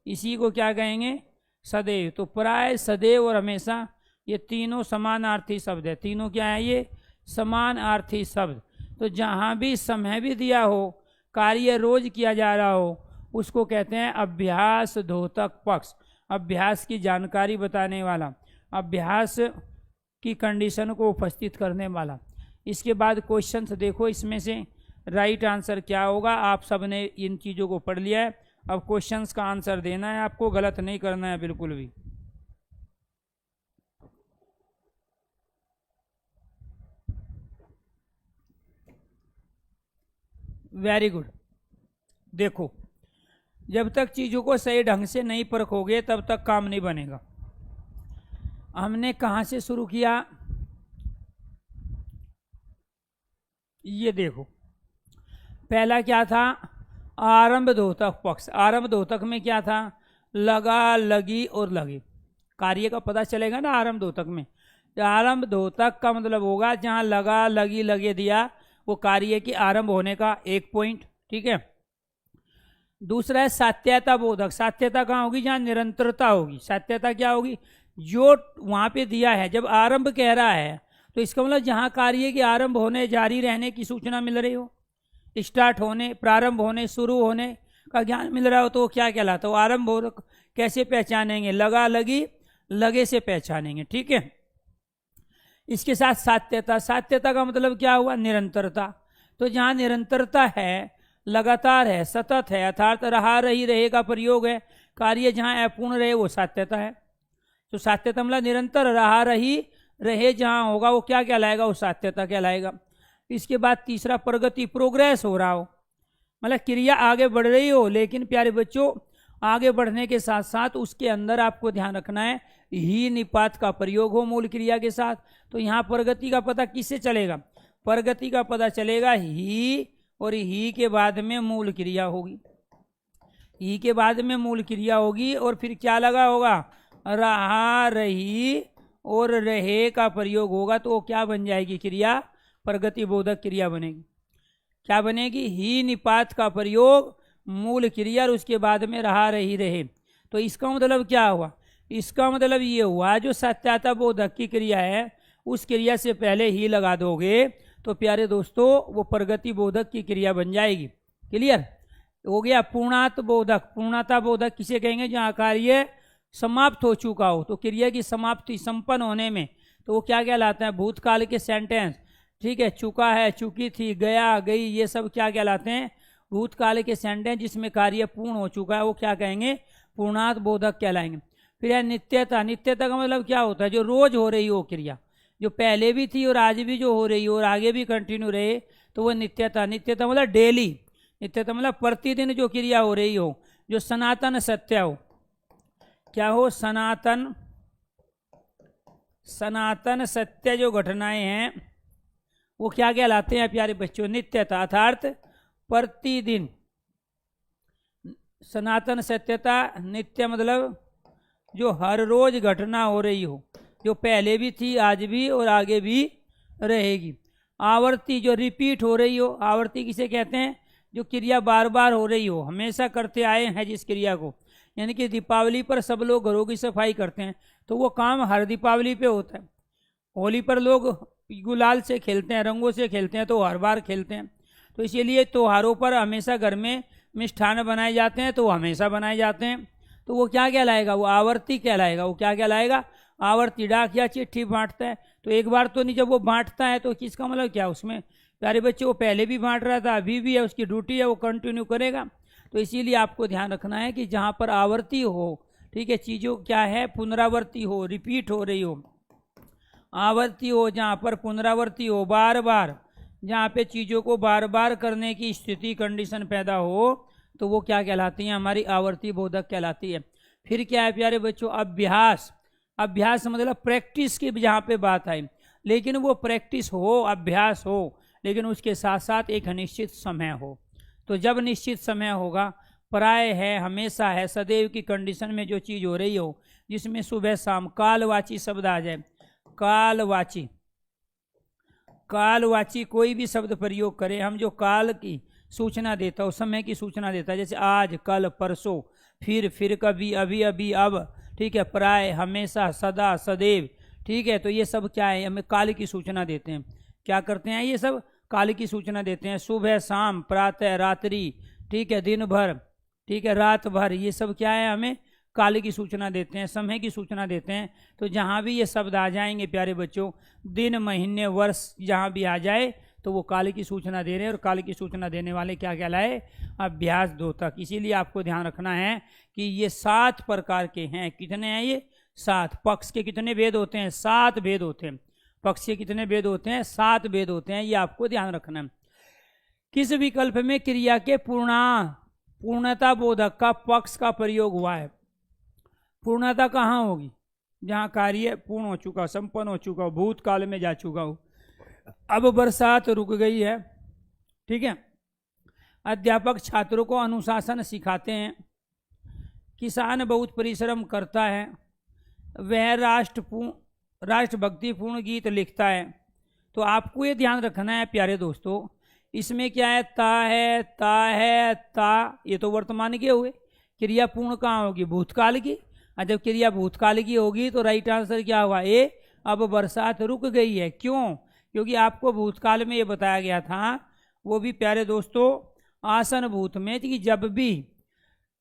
इसी को क्या कहेंगे, सदैव। तो प्राय, सदैव और हमेशा, ये तीनों समानार्थी शब्द है, तीनों क्या है, ये समानार्थी शब्द। तो जहाँ भी समय भी दिया हो, कार्य रोज किया जा रहा हो, उसको कहते हैं अभ्यास द्योतक पक्ष, अभ्यास की जानकारी बताने वाला, अभ्यास की कंडीशन को उपस्थित करने वाला। इसके बाद क्वेश्चंस देखो, इसमें से राइट आंसर क्या होगा। आप सब ने इन चीज़ों को पढ़ लिया है, अब क्वेश्चंस का आंसर देना है आपको, गलत नहीं करना है बिल्कुल भी। Very good. देखो, जब तक चीज़ों को सही ढंग से नहीं परखोगे तब तक काम नहीं बनेगा। हमने कहाँ से शुरू किया, ये देखो, पहला क्या था, आरंभ द्योतक पक्ष। आरंभ द्योतक में क्या था, लगा, लगी और लगे, कार्य का पता चलेगा ना आरंभ द्योतक में। आरंभ द्योतक का मतलब होगा जहाँ लगा लगी लगे दिया, वो कार्य के आरंभ होने का एक पॉइंट। ठीक है। दूसरा है सात्यता बोधक। सात्यता कहाँ होगी? जहाँ निरंतरता होगी। सात्यता क्या होगी? जो वहाँ पे दिया है, जब आरंभ कह रहा है तो इसका मतलब जहाँ कार्य के आरंभ होने, जारी रहने की सूचना मिल रही हो, स्टार्ट होने, प्रारंभ होने, शुरू होने का ज्ञान मिल रहा हो, तो वो क्या कहलाता है? वो आरंभ बोधक। कैसे पहचानेंगे? लगा लगी लगे से पहचानेंगे। ठीक है। इसके साथ सात्यता। सात्यता का मतलब क्या हुआ? निरंतरता। तो जहाँ निरंतरता है, लगातार है, सतत है, अर्थात रहा रही रहे का प्रयोग है, कार्य जहाँ अपूर्ण रहे वो सात्यता है। तो सात्यता मतलब निरंतर रहा रही रहे जहाँ होगा वो क्या कहलाएगा? वो सात्यता कहलाएगा। इसके बाद तीसरा प्रगति, प्रोग्रेस हो रहा हो, मतलब क्रिया आगे बढ़ रही हो, लेकिन प्यारे बच्चों आगे बढ़ने के साथ साथ उसके अंदर आपको ध्यान रखना है ही निपात का प्रयोग हो मूल क्रिया के साथ। तो यहाँ प्रगति का पता किससे चलेगा? प्रगति का पता चलेगा ही, और ही के बाद में मूल क्रिया होगी। ही के बाद में मूल क्रिया होगी और फिर क्या लगा होगा? रहा रही और रहे का प्रयोग होगा, तो वो क्या बन जाएगी? क्रिया प्रगति बोधक क्रिया बनेगी। क्या बनेगी? ही निपात का प्रयोग मूल क्रिया और उसके बाद में रहा रही रहे। तो इसका मतलब क्या हुआ? इसका मतलब ये हुआ जो सत्याता बोधक की क्रिया है उस क्रिया से पहले ही लगा दोगे तो प्यारे दोस्तों वो प्रगति बोधक की क्रिया बन जाएगी। क्लियर हो गया? पूर्णात बोधक। पूर्णता बोधक किसे कहेंगे? जहाँ कार्य समाप्त हो चुका हो, तो क्रिया की समाप्ति संपन्न होने में तो वो क्या कहलाता है? भूतकाल के सेंटेंस। ठीक है। चुका है, चुकी थी, गया, गई, ये सब क्या कहलाते हैं? भूतकाल के सेंटेंस जिसमें कार्य पूर्ण हो चुका है वो क्या कहेंगे? पूर्णात बोधक कहलाएंगे। फिर है नित्यता। नित्यता का मतलब क्या होता है? जो रोज हो रही हो क्रिया, जो पहले भी थी और आज भी जो हो रही हो और आगे भी कंटिन्यू रहे, तो वो नित्यता। नित्यता मतलब डेली। नित्यता मतलब प्रतिदिन जो क्रिया हो रही हो, जो सनातन सत्य हो। क्या हो? सनातन सत्य जो घटनाएं हैं वो क्या कहलाते हैं प्यारे बच्चों? नित्यता। अर्थात प्रतिदिन। सनातन सत्यता। नित्य मतलब जो हर रोज घटना हो रही हो, जो पहले भी थी, आज भी और आगे भी रहेगी। आवर्ती, जो रिपीट हो रही हो। आवर्ती किसे कहते हैं? जो क्रिया बार बार हो रही हो, हमेशा करते आए हैं जिस क्रिया को। यानी कि दीपावली पर सब लोग घरों की सफाई करते हैं, तो वो काम हर दीपावली पे होता है। होली पर लोग गुलाल से खेलते हैं, रंगों से खेलते हैं, तो हर बार खेलते हैं। तो इसीलिए त्योहारों पर हमेशा घर में मिष्ठान बनाए जाते हैं, तो वो हमेशा बनाए जाते हैं। तो वो क्या कहलाएगा? वो आवर्ती कहलाएगा। वो क्या कहलाएगा? आवर्ती। डाक या चिट्ठी बांटता है तो एक बार तो नहीं, जब वो बांटता है तो किसका मतलब क्या? उसमें प्यारे बच्चे वो पहले भी बांट रहा था, अभी भी है, उसकी ड्यूटी है, वो कंटिन्यू करेगा। तो इसीलिए आपको ध्यान रखना है कि जहाँ पर आवर्ती हो, ठीक है, चीज़ों क्या है? पुनरावर्ती हो, रिपीट हो रही हो। आवर्ती हो जहाँ पर पुनरावर्ती हो, बार बार, जहाँ पे चीज़ों को बार बार करने की स्थिति कंडीशन पैदा हो, तो वो क्या कहलाती हैं? हमारी आवर्ती बोधक कहलाती है। फिर क्या है प्यारे बच्चों? अभ्यास। अभ्यास मतलब प्रैक्टिस की जहाँ पे बात आई, लेकिन वो प्रैक्टिस हो, अभ्यास हो, लेकिन उसके साथ साथ एक निश्चित समय हो। तो जब निश्चित समय होगा, प्राय है, हमेशा है, सदैव की कंडीशन में जो चीज़ हो रही हो, जिसमें सुबह शाम कालवाची शब्द आ जाए। कालवाची। कालवाची कोई भी शब्द प्रयोग करें हम, जो काल की सूचना देता हो, समय की सूचना देता है, जैसे आज, कल, परसों, फिर कभी, अभी अभी, अब, ठीक है, प्राय, हमेशा, सदा, सदैव, ठीक है। तो ये सब क्या है? हमें काल की सूचना देते हैं। क्या करते हैं? ये सब काल की सूचना देते हैं। सुबह शाम, प्रातः, रात्रि, ठीक है, दिन भर, ठीक है, रात भर, ये सब क्या है? हमें काल की सूचना देते हैं, समय की सूचना देते हैं। तो जहाँ भी ये शब्द आ जाएंगे प्यारे बच्चों, दिन, महीने, वर्ष जहाँ भी आ जाए तो वो काल की सूचना दे रहे हैं, और काल की सूचना देने वाले क्या कहलाए? अभ्यास द्योतक। इसीलिए आपको ध्यान रखना है कि ये 7 प्रकार के हैं। कितने हैं ये? 7। पक्ष के कितने भेद होते हैं? 7 भेद होते हैं। पक्ष के कितने भेद होते हैं? 7 भेद होते हैं। ये आपको ध्यान रखना है। किस विकल्प में क्रिया के पूर्णता बोधक का पक्ष का प्रयोग हुआ है? पूर्णता कहाँ होगी? जहाँ कार्य पूर्ण हो चुका, संपन्न हो चुका हो, भूतकाल में जा चुका हो। अब बरसात रुक गई है, ठीक है। अध्यापक छात्रों को अनुशासन सिखाते हैं। किसान बहुत परिश्रम करता है। वह राष्ट्रभक्तिपूर्ण गीत लिखता है। तो आपको ये ध्यान रखना है प्यारे दोस्तों, इसमें क्या है, ता, ये तो वर्तमान के हुए। क्रिया पूर्ण कहाँ होगी, भूतकाल की। और जब क्रिया भूतकाल की होगी तो राइट आंसर क्या हुआ, ए। अब बरसात रुक गई है, क्यों, क्योंकि आपको भूतकाल में ये बताया गया था, वो भी प्यारे दोस्तों आसन भूत में, कि जब भी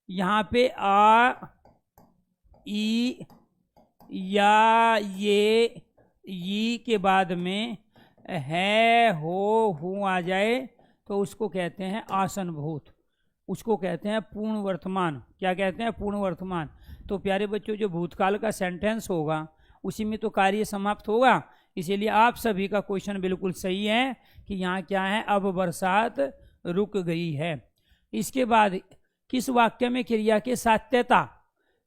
यहाँ पे आ, ई या ये के बाद में है, हो, हूँ आ जाए तो उसको कहते हैं आसन भूत, उसको कहते हैं पूर्ण वर्तमान। क्या कहते हैं, पूर्ण वर्तमान। तो प्यारे बच्चों, जो भूतकाल का सेंटेंस होगा उसी में तो कार्य समाप्त होगा। इसीलिए आप सभी का क्वेश्चन बिल्कुल सही है कि यहाँ क्या है, अब बरसात रुक गई है। इसके बाद किस वाक्य में क्रिया के सात्यता,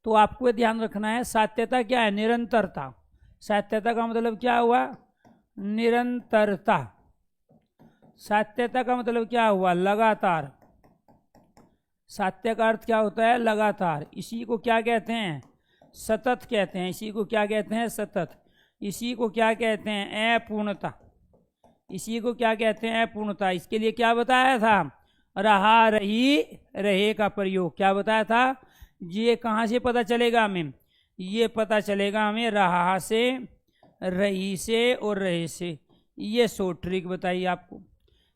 तो आपको ध्यान रखना है, सात्यता क्या है, निरंतरता। सात्यता का मतलब क्या हुआ, निरंतरता। सात्यता का मतलब क्या हुआ, लगातार। सात्य का अर्थ क्या होता है, लगातार। इसी को क्या कहते हैं, सतत कहते हैं। इसी को क्या कहते हैं, सतत। इसी को क्या कहते हैं, अपूर्णता। इसी को क्या कहते हैं, अपूर्णता। इसके लिए क्या बताया था, रहा, रही, रहे का प्रयोग। क्या बताया था, ये कहाँ से पता चलेगा हमें, ये पता चलेगा हमें रहा से, रही से और रहे से। ये शॉर्ट ट्रिक बताइए आपको।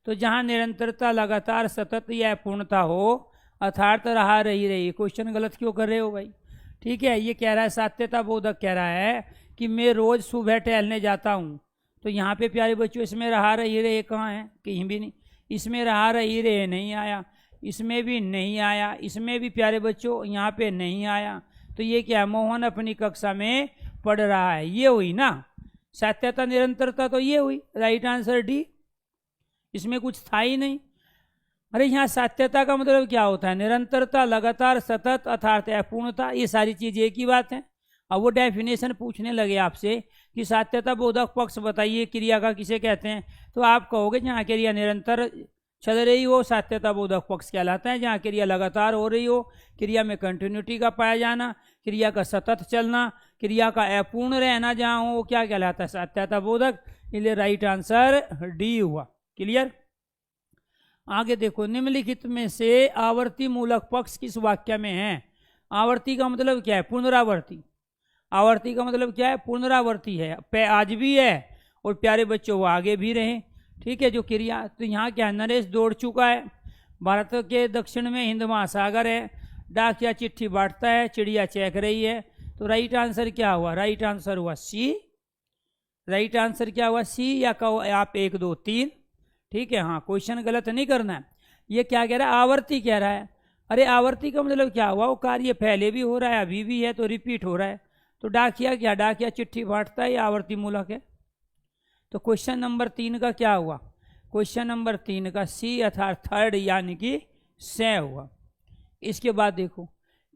तो जहाँ निरंतरता, लगातार, सतत या पूर्णता हो, अर्थात रहा, रही, रही। क्वेश्चन गलत क्यों कर रहे हो भाई, ठीक है। ये कह रहा है, सात्यता बोधक कह रहा है कि मैं रोज सुबह टहलने जाता हूँ। तो यहाँ पे प्यारे बच्चों इसमें रहा, रही, रहे कहाँ है, कहीं भी नहीं। इसमें रहा, रही, रहे नहीं आया, इसमें भी नहीं आया, इसमें भी प्यारे बच्चों यहाँ पे नहीं आया। तो ये क्या है, मोहन अपनी कक्षा में पढ़ रहा है, ये हुई ना सात्यता, निरंतरता। तो ये हुई राइट आंसर डी, इसमें कुछ था ही नहीं। अरे यहाँ सात्यता का मतलब क्या होता है, निरंतरता, लगातार, सतत, अर्थात अपूर्णता, ये सारी चीज एक ही बात है। अब वो डेफिनेशन पूछने लगे आपसे कि सात्यता बोधक पक्ष बताइए, क्रिया का किसे कहते हैं, तो आप कहोगे जहाँ क्रिया निरंतर चल रही हो सात्यता बोधक पक्ष कहलाता है। जहाँ क्रिया लगातार हो रही हो, क्रिया में कंटिन्यूटी का पाया जाना, क्रिया का सतत चलना, क्रिया का अपूर्ण रहना जहाँ हो, वो क्या कहलाता है, सात्यता बोधक। इसलिए राइट आंसर डी हुआ। क्लियर। आगे देखो, निम्नलिखित में से आवर्ती मूलक पक्ष किस वाक्य में है। आवर्ती का मतलब क्या है, पुनरावर्ती। आवर्ती का मतलब क्या है, पुनरावर्ती है, आज भी है और प्यारे बच्चों वो आगे भी रहे, ठीक है। जो क्रिया, तो यहाँ क्या है, नरेश दौड़ चुका है, भारत के दक्षिण में हिंद महासागर है, डाकिया चिट्ठी बांटता है, चिड़िया चहक रही है। तो राइट आंसर क्या हुआ, राइट आंसर हुआ सी। राइट आंसर क्या हुआ, सी। या कहो आप 1 2 3, ठीक है। हाँ, क्वेश्चन गलत नहीं करना है। ये क्या कह रहा है, आवर्ती कह रहा है। अरे आवर्ती का मतलब क्या हुआ, वो कार्य पहले भी हो रहा है, अभी भी है, तो रिपीट हो रहा है। तो डाकिया क्या, डाकिया चिट्ठी बांटता है, ये आवर्ती मूलक है। तो क्वेश्चन नंबर 3 का क्या हुआ, क्वेश्चन नंबर 3 का सी अर्थात थर्ड यानी कि से हुआ। इसके बाद देखो,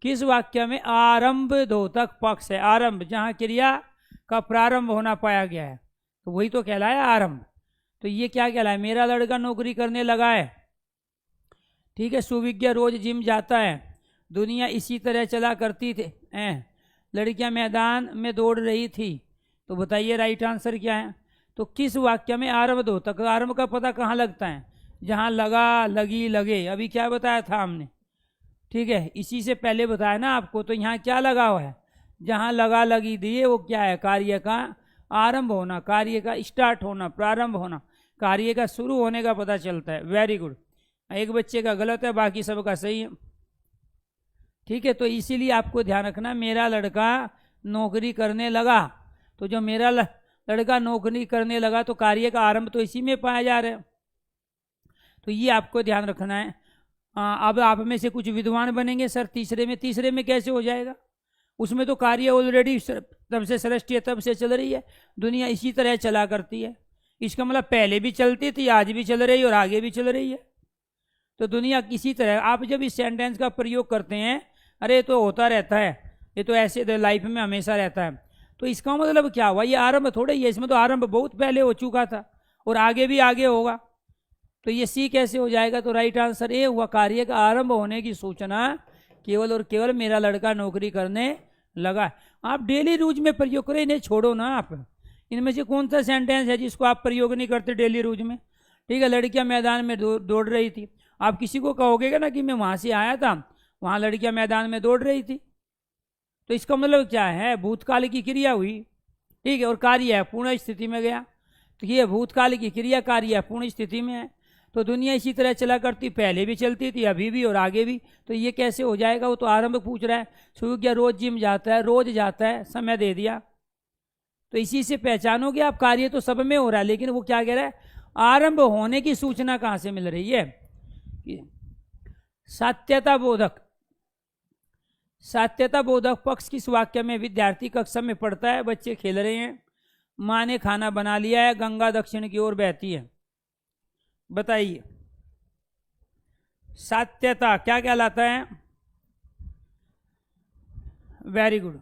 किस वाक्य में आरंभ द्योतक पक्ष है। आरंभ, जहाँ क्रिया का प्रारंभ होना पाया गया है, तो वही तो कहलाया आरंभ। तो ये क्या कहलाया, मेरा लड़का नौकरी करने लगा है, ठीक है। सुविज्ञ रोज जिम जाता है, दुनिया इसी तरह चला करती थी, लड़कियां मैदान में दौड़ रही थी। तो बताइए राइट आंसर क्या है। तो किस वाक्य में आरंभ द्योतक, आरंभ का पता कहाँ लगता है, जहाँ लगा, लगी, लगे, अभी क्या बताया था हमने, ठीक है। इसी से पहले बताया ना आपको। तो यहाँ क्या लगा हुआ है, जहाँ लगा, लगी दिए, वो क्या है, कार्य का आरंभ होना, कार्य का स्टार्ट होना, प्रारंभ होना, कार्य का शुरू होने का पता चलता है। Very good. एक बच्चे का गलत है, बाकी सबका सही है, ठीक है। तो इसीलिए आपको ध्यान रखना, मेरा लड़का नौकरी करने लगा। तो जो मेरा लड़का नौकरी करने लगा, तो कार्य का आरंभ तो इसी में पाया जा रहा है। तो ये आपको ध्यान रखना है। अब आप में से कुछ विद्वान बनेंगे, सर तीसरे में कैसे हो जाएगा, उसमें तो कार्य ऑलरेडी तब से सृष्टि है, तब से चल रही है, दुनिया इसी तरह चला करती है। इसका मतलब पहले भी चलती थी, आज भी चल रही है और आगे भी चल रही है। तो दुनिया किसी तरह, आप जब इस सेंटेंस का प्रयोग करते हैं, अरे तो होता रहता है, ये तो ऐसे लाइफ में हमेशा रहता है, तो इसका मतलब क्या हुआ, ये आरंभ थोड़ा ही है, इसमें तो आरंभ बहुत पहले हो चुका था और आगे भी आगे होगा। तो ये सी कैसे हो जाएगा, तो राइट आंसर ए हुआ, कार्य का आरंभ होने की सूचना केवल और केवल मेरा लड़का नौकरी करने लगा है। आप डेली यूज में प्रयोग करें, इन्हें छोड़ो ना आप। इनमें से कौन सा सेंटेंस है जिसको आप प्रयोग नहीं करते डेली यूज में? ठीक है, लड़कियां मैदान में दौड़ रही थी। आप किसी को कहोगे ना कि मैं वहां से आया था, वहां लड़कियां मैदान में दौड़ रही थी, तो इसका मतलब क्या है? भूतकाल की क्रिया हुई, ठीक है, और कार्य है पूर्ण स्थिति में गया। तो ये भूतकाल की क्रिया, कार्य है पूर्ण स्थिति में है। तो दुनिया इसी तरह चला करती, पहले भी चलती थी, अभी भी और आगे भी। तो ये कैसे हो जाएगा? वो तो आरंभ पूछ रहा है। सूर्य रोज जिम जाता है, रोज जाता है, समय दे दिया। तो इसी से पहचानोगे आप, कार्य तो सब में हो रहा है, लेकिन वो क्या कह रहा है? आरंभ होने की सूचना कहाँ से मिल रही है? सात्यता बोधक। सात्यता बोधक पक्ष किस वाक्य में? विद्यार्थी कक्षा में पढ़ता है, बच्चे खेल रहे हैं, माँ ने खाना बना लिया है, गंगा दक्षिण की ओर बहती है। बताइए सात्यता क्या कहलाता है? Very good.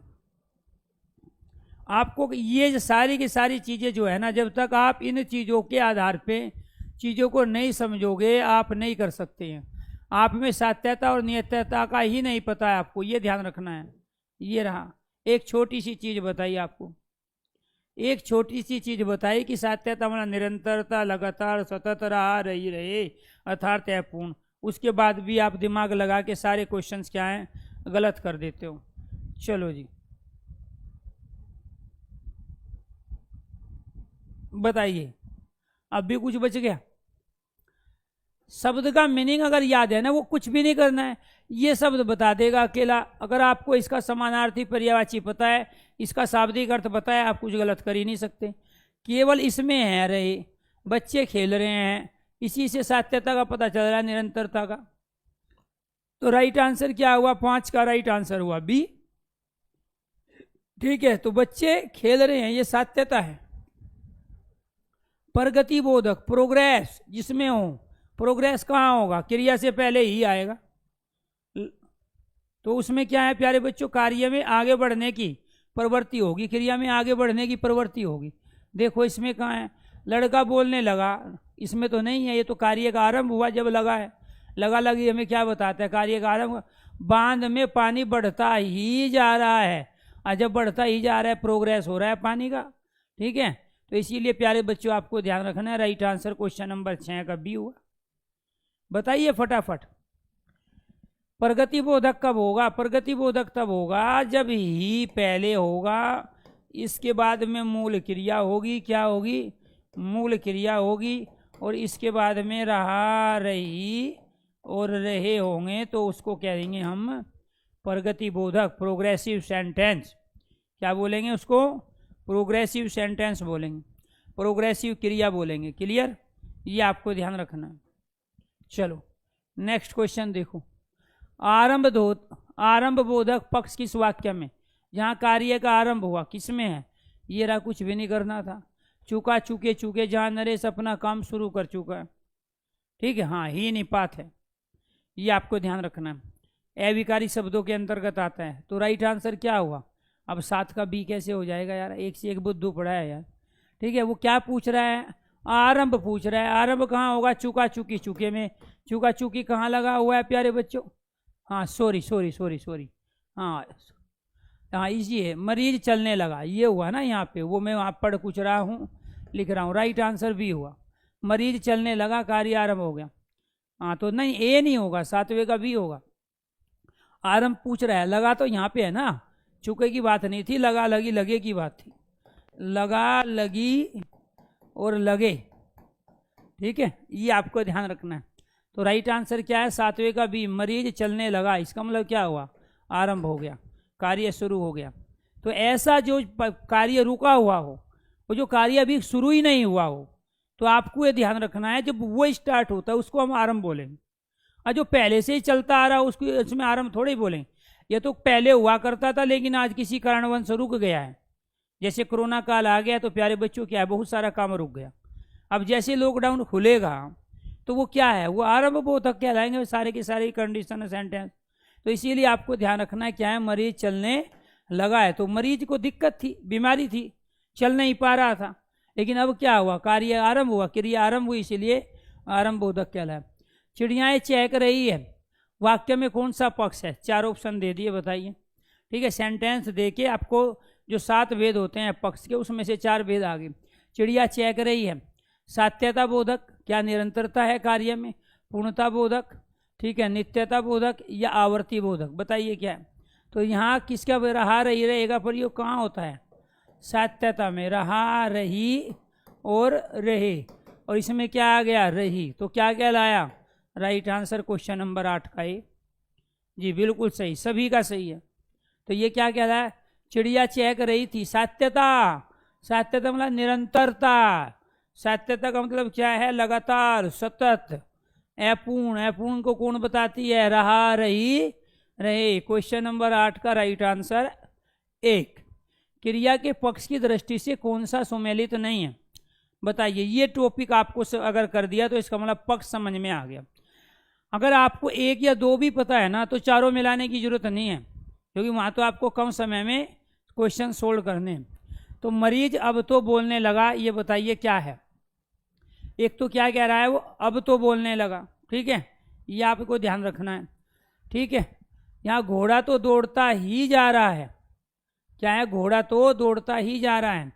आपको ये सारी की सारी चीजें जो है ना, जब तक आप इन चीजों के आधार पे चीजों को नहीं समझोगे, आप नहीं कर सकते हैं। आप में सात्यता और नियतता का ही नहीं पता है आपको, ये ध्यान रखना है। ये रहा एक छोटी सी चीज बताई आपको, एक छोटी सी चीज बताई कि सात्यता मतलब निरंतरता, लगातार, सतत रहा, रही रहे, अर्थात है पूर्ण। उसके बाद भी आप दिमाग लगा के सारे क्वेश्चंस क्या हैं गलत कर देते हो। चलो जी बताइए, अब भी कुछ बच गया? शब्द का मीनिंग अगर याद है ना, वो कुछ भी नहीं करना है, ये शब्द बता देगा अकेला। अगर आपको इसका समानार्थी पर्यायवाची पता है, इसका शाब्दिक अर्थ पता है, आप कुछ गलत कर ही नहीं सकते। केवल इसमें है रहे, बच्चे खेल रहे हैं, इसी से सात्यता का पता चल रहा है, निरंतरता का। तो राइट आंसर क्या हुआ? 5 का राइट आंसर हुआ बी। ठीक है, तो बच्चे खेल रहे हैं, ये सात्यता है। प्रगति बोधक, प्रोग्रेस जिसमें हो, प्रोग्रेस कहाँ होगा? क्रिया से पहले ही आएगा। तो उसमें क्या है प्यारे बच्चों? कार्य में आगे बढ़ने की प्रवृत्ति होगी, क्रिया में आगे बढ़ने की प्रवृत्ति होगी। देखो इसमें कहाँ है? लड़का बोलने लगा, इसमें तो नहीं है, ये तो कार्य का आरंभ हुआ जब लगा है। लगा लगी हमें क्या बताता है? कार्य का आरंभ। बांध में पानी बढ़ता ही जा रहा है, और जब बढ़ता ही जा रहा है प्रोग्रेस हो रहा है पानी का। ठीक है, तो इसीलिए प्यारे बच्चों आपको ध्यान रखना है। राइट आंसर क्वेश्चन नंबर 6 का बी हुआ। बताइए फटाफट, प्रगति बोधक कब होगा? प्रगति बोधक तब होगा जब ही पहले होगा, इसके बाद में मूल क्रिया होगी। क्या होगी? मूल क्रिया होगी, और इसके बाद में रहा, रही और रहे होंगे, तो उसको कहेंगे हम प्रगति बोधक, प्रोग्रेसिव सेंटेंस। क्या बोलेंगे उसको? प्रोग्रेसिव सेंटेंस बोलेंगे, प्रोग्रेसिव क्रिया बोलेंगे। क्लियर? ये आपको ध्यान रखना है। चलो नेक्स्ट क्वेश्चन देखो। आरंभ बोधक पक्ष किस वाक्य में? जहाँ कार्य का आरंभ हुआ किसमें है? ये रहा, कुछ भी नहीं करना था। चूका, चूके, चूके, जहाँ नरेश अपना काम शुरू कर चुका है। ठीक है, हाँ ही निपात है, ये आपको ध्यान रखना है। अविकारी शब्दों के अंतर्गत आता है। तो राइट आंसर क्या हुआ? अब 7 का बी कैसे हो जाएगा यार? एक से एक बुद्धू पड़ा है यार। ठीक है, वो क्या पूछ रहा है? आरंभ पूछ रहा है। आरंभ कहाँ होगा? चूका, चूकी, चूके में। चूका, चूकी कहाँ लगा हुआ है प्यारे बच्चों? हाँ सॉरी, हाँ इसी है, मरीज चलने लगा, ये हुआ ना यहाँ पे। वो मैं वहाँ पढ़ कुछ रहा हूँ, लिख रहा हूँ। राइट आंसर बी हुआ, मरीज चलने लगा, कार्य आरंभ हो गया। हाँ तो नहीं, ए नहीं होगा, 7वें का बी होगा। आरंभ पूछ रहा है, लगा तो यहाँ पे है ना, चूके की बात नहीं थी, लगा, लगी, लगे की बात थी। लगा, लगी और लगे। ठीक है, ये आपको ध्यान रखना है। तो राइट आंसर क्या है? 7वें का बी, मरीज चलने लगा। इसका मतलब क्या हुआ? आरंभ हो गया, कार्य शुरू हो गया। तो ऐसा जो कार्य रुका हुआ हो, वो जो कार्य अभी शुरू ही नहीं हुआ हो, तो आपको ये ध्यान रखना है, जब वो स्टार्ट होता है उसको हम आरंभ बोलेंगे। और जो पहले से ही चलता आ रहा है उसको उसमें आरंभ थोड़े ही बोलेंगे। ये तो पहले हुआ करता था, लेकिन आज किसी कारणवश रुक गया है। जैसे कोरोना काल आ गया तो प्यारे बच्चों क्या है, बहुत सारा काम रुक गया। अब जैसे लॉकडाउन खुलेगा तो वो क्या है, वो आरंभ बोधक कहलाएंगे सारे के सारे कंडीशन सेंटेंस। तो इसीलिए आपको ध्यान रखना है क्या है, मरीज चलने लगा है। तो मरीज को दिक्कत थी, बीमारी थी, चल नहीं पा रहा था, लेकिन अब क्या हुआ? कार्य आरंभ हुआ, क्रिया आरंभ हुई, इसीलिए आरंभ बोधक कहलाए। चिड़ियाएं चहक रही है, वाक्य में कौन सा पक्ष है? 4 ऑप्शन दे दिए, बताइए। ठीक है, सेंटेंस दे के आपको जो 7 वेद होते हैं पक्ष के, उसमें से 4 वेद आ गए। चिड़िया चहक रही है, सात्यता बोधक, क्या निरंतरता है कार्य में, पूर्णता बोधक, ठीक है, नित्यता बोधक या आवर्ती बोधक, बताइए क्या है। तो यहाँ किसका रहा रही रहेगा प्रयोग कहाँ होता है, सात्यता में, रहा रही और रहे, और इसमें क्या आ गया रही, तो क्या क्या लाया, राइट आंसर क्वेश्चन नंबर 8 का ये जी बिल्कुल सही, सभी का सही है। तो ये क्या कह रहा है, चिड़िया चहक रही थी, सात्यता, सात्यता मतलब निरंतरता, सात्यता का मतलब क्या है, लगातार, सतत। अपूर्ण, अपूर्ण को कौन बताती है, रहा रही रहे। क्वेश्चन नंबर 8 का राइट आंसर 1। क्रिया के पक्ष की दृष्टि से कौन सा सुमेलित नहीं है, बताइए। ये टॉपिक आपको अगर कर दिया तो इसका मतलब पक्ष समझ में आ गया। अगर आपको 1 या 2 भी पता है ना तो चारों मिलाने की जरूरत नहीं है, क्योंकि वहाँ तो आपको कम समय में क्वेश्चन सोल्व करने हैं। तो मरीज अब तो बोलने लगा, ये बताइए क्या है। एक तो क्या कह रहा है वो, अब तो बोलने लगा, ठीक है, ये आपको ध्यान रखना है, ठीक है। यहाँ घोड़ा तो दौड़ता ही जा रहा है, क्या है, घोड़ा तो दौड़ता ही जा रहा है।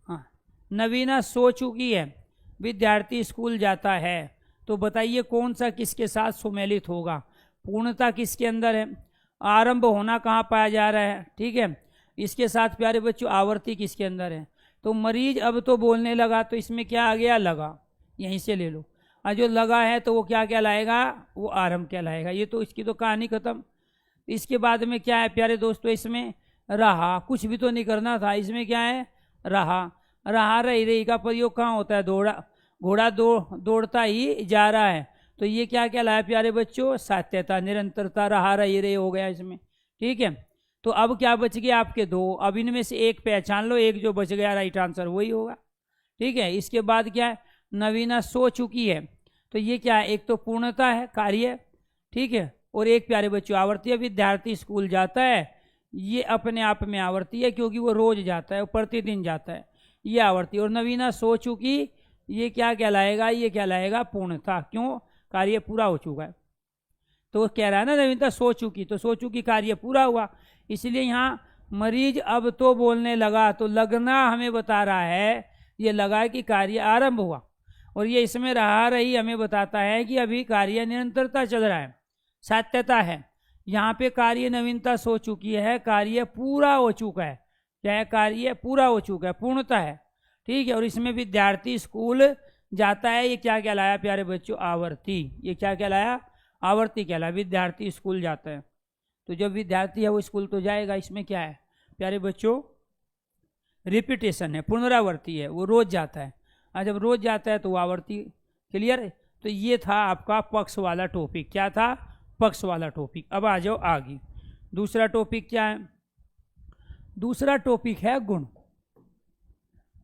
हाँ, नवीना सो चुकी है, विद्यार्थी स्कूल जाता है, तो बताइए कौन सा किसके साथ सुमेलित होगा, पूर्णता किसके अंदर है, आरंभ होना कहाँ पाया जा रहा है, ठीक है, इसके साथ प्यारे बच्चों आवर्ती किसके अंदर है। तो मरीज अब तो बोलने लगा, तो इसमें क्या आ गया, लगा, यहीं से ले लो। और जो लगा है तो वो क्या कहलाएगा, वो आरंभ कहलाएगा। ये तो इसकी तो कहानी खत्म। इसके बाद में क्या है प्यारे दोस्तों, इसमें रहा, कुछ भी तो नहीं करना था, इसमें क्या है, रहा, रहा रही रही का प्रयोग कहाँ होता है, दौड़ा, घोड़ा दौड़ता ही जा रहा है, तो ये क्या कहलाया प्यारे बच्चों, सात्यता, निरंतरता, रहा रही रही हो गया इसमें, ठीक है। तो अब क्या बच गया आपके 2, अब इनमें से एक पहचान लो, एक जो बच गया राइट आंसर वही होगा, ठीक है। इसके बाद क्या है, नवीना सो चुकी है, तो ये क्या है, एक तो पूर्णता है कार्य, ठीक है, और एक प्यारे बच्चों आवर्ती है, विद्यार्थी स्कूल जाता है, ये अपने आप में आवर्ती है क्योंकि वो रोज जाता है, वो प्रतिदिन जाता है, ये आवर्ती। और नवीना सो चुकी, ये क्या कहलाएगा, ये कहलाएगा पूर्णता, क्यों, कार्य पूरा हो चुका है। तो वो कह रहा है ना नवीनता सो चुकी, तो सो चुकी कार्य पूरा हुआ, इसलिए यहाँ मरीज अब तो बोलने लगा, तो लगना हमें बता रहा है, ये लगा कि कार्य आरंभ हुआ, और ये इसमें रहा रही हमें बताता है कि अभी कार्य निरंतरता चल रहा है, सात्यता है। यहाँ पे कार्य नवीनता सो चुकी है, कार्य पूरा हो चुका है, क्या है, कार्य पूरा हो चुका है, पूर्णता है, ठीक है। और इसमें विद्यार्थी स्कूल जाता है, ये क्या कहलाया प्यारे बच्चों, आवर्ती, ये क्या कहलाया, आवर्ती कहलाया, विद्यार्थी स्कूल जाता है, तो जब विद्यार्थी है वो स्कूल तो जाएगा, इसमें क्या है प्यारे बच्चों, रिपीटेशन है, पुनरावर्ती है, वो रोज जाता है, और जब रोज जाता है तो वो आवर्ती, क्लियर है। तो ये था आपका पक्ष वाला टॉपिक, क्या था, पक्ष वाला टॉपिक। अब आ जाओ आगे, दूसरा टॉपिक क्या है, दूसरा टॉपिक है गुण।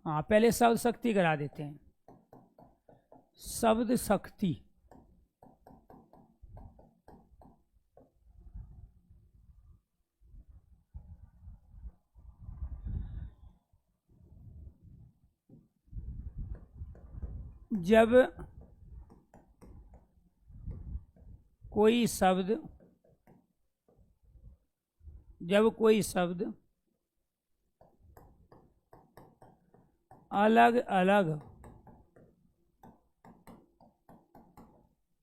हाँ, पहले शब्द शक्ति करा देते हैं, शब्द शक्ति। जब कोई शब्द अलग अलग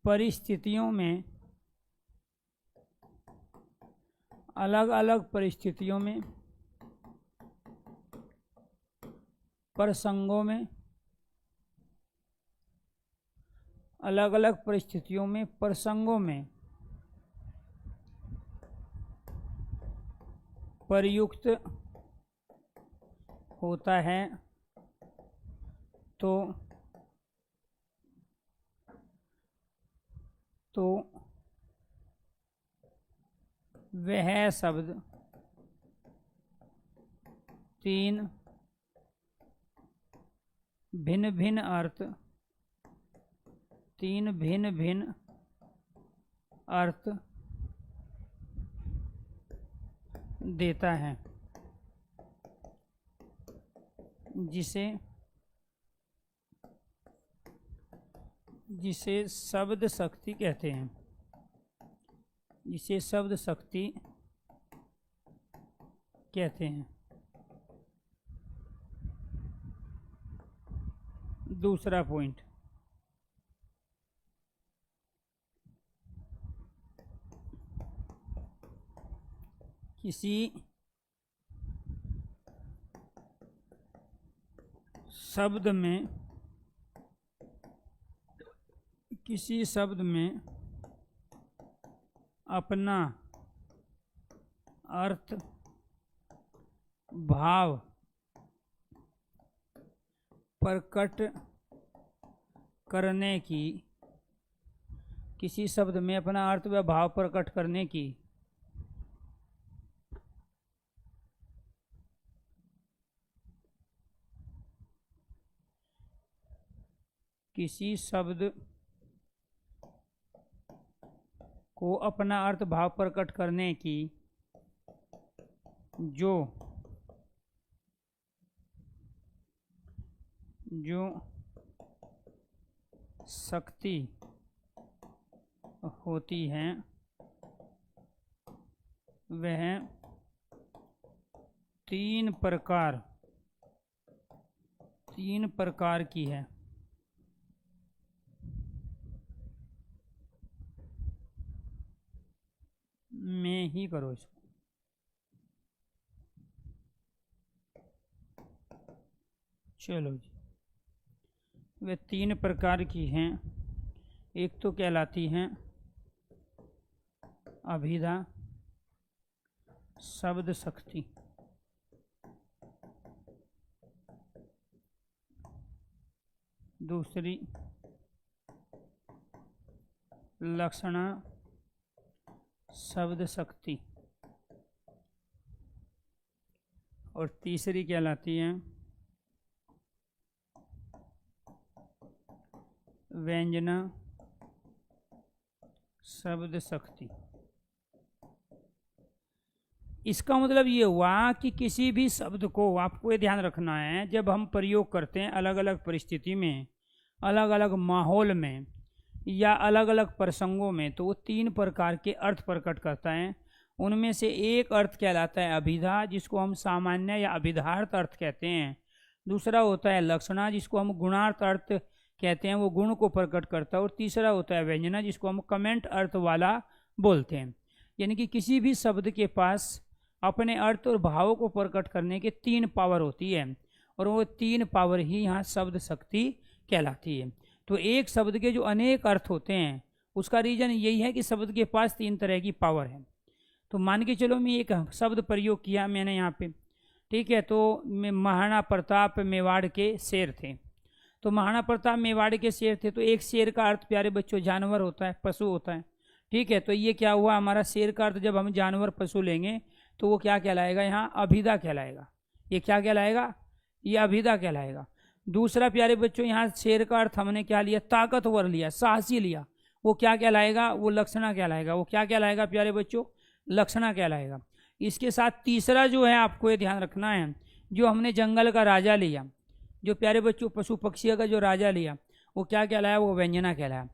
परिस्थितियों में, अलग अलग परिस्थितियों में, प्रसंगों में, अलग अलग परिस्थितियों में, प्रसंगों में प्रयुक्त होता है, तो वह शब्द 3 भिन्न भिन्न अर्थ, 3 भिन्न भिन्न अर्थ देता है, जिसे शब्द शक्ति कहते हैं, जिसे शब्द शक्ति कहते हैं। दूसरा पॉइंट, किसी शब्द में अपना अर्थ भाव प्रकट करने की, किसी शब्द में अपना अर्थ व भाव प्रकट करने की किसी शब्द को अपना अर्थ भाव प्रकट करने की जो शक्ति होती है वह तीन प्रकार की है। मैं ही करो इसको। चलो जी, वे तीन प्रकार की हैं। एक तो कहलाती हैं अभिधा, शब्द शक्ति। दूसरी लक्षणा, शब्द शक्ति। और तीसरी कहलाती है व्यंजना, शब्द शक्ति। इसका मतलब ये हुआ कि किसी भी शब्द को आपको ये ध्यान रखना है, जब हम प्रयोग करते हैं अलग अलग परिस्थिति में, अलग अलग माहौल में या अलग अलग प्रसंगों में, तो वो तीन प्रकार के अर्थ प्रकट करता है। उनमें से एक अर्थ कहलाता है अभिधा, जिसको हम सामान्य या अभिधार्थ अर्थ कहते हैं। दूसरा होता है लक्षणा, जिसको हम गुणार्थ अर्थ कहते हैं, वो गुण को प्रकट करता है। और तीसरा होता है व्यंजना, जिसको हम कमेंट अर्थ वाला बोलते हैं। यानी कि किसी भी शब्द के पास अपने अर्थ और भावों को प्रकट करने के तीन पावर होती है, और वो तीन पावर ही यहाँ शब्द शक्ति कहलाती है। तो एक शब्द के जो अनेक अर्थ होते हैं उसका रीजन यही है कि शब्द के पास तीन तरह की पावर है। तो मान के चलो मैं एक शब्द प्रयोग किया मैंने यहाँ पे, ठीक है। तो महाराणा प्रताप मेवाड़ के शेर थे। तो महाराणा प्रताप मेवाड़ के शेर थे, तो एक शेर का अर्थ प्यारे बच्चों जानवर होता है, पशु होता है, ठीक है। तो ये क्या हुआ, हमारा शेर का अर्थ जब हम जानवर पशु लेंगे तो वो क्या कहलाएगा, यहाँ अभिधा कहलाएगा। ये क्या कहलाएगा, ये अभिधा कहलाएगा। दूसरा प्यारे बच्चों, यहाँ शेर का अर्थ हमने क्या लिया, ताकतवर लिया, साहसी लिया, वो क्या कहलाएगा, वो लक्षणा कहलाएगा। वो क्या कहलाएगा प्यारे बच्चों, लक्षणा कहलाएगा। इसके साथ तीसरा जो है आपको ये ध्यान रखना है, जो हमने जंगल का राजा लिया, जो प्यारे बच्चों पशु पक्षी का जो राजा लिया, वो क्या कहलाया, वो व्यंजना कहलाया।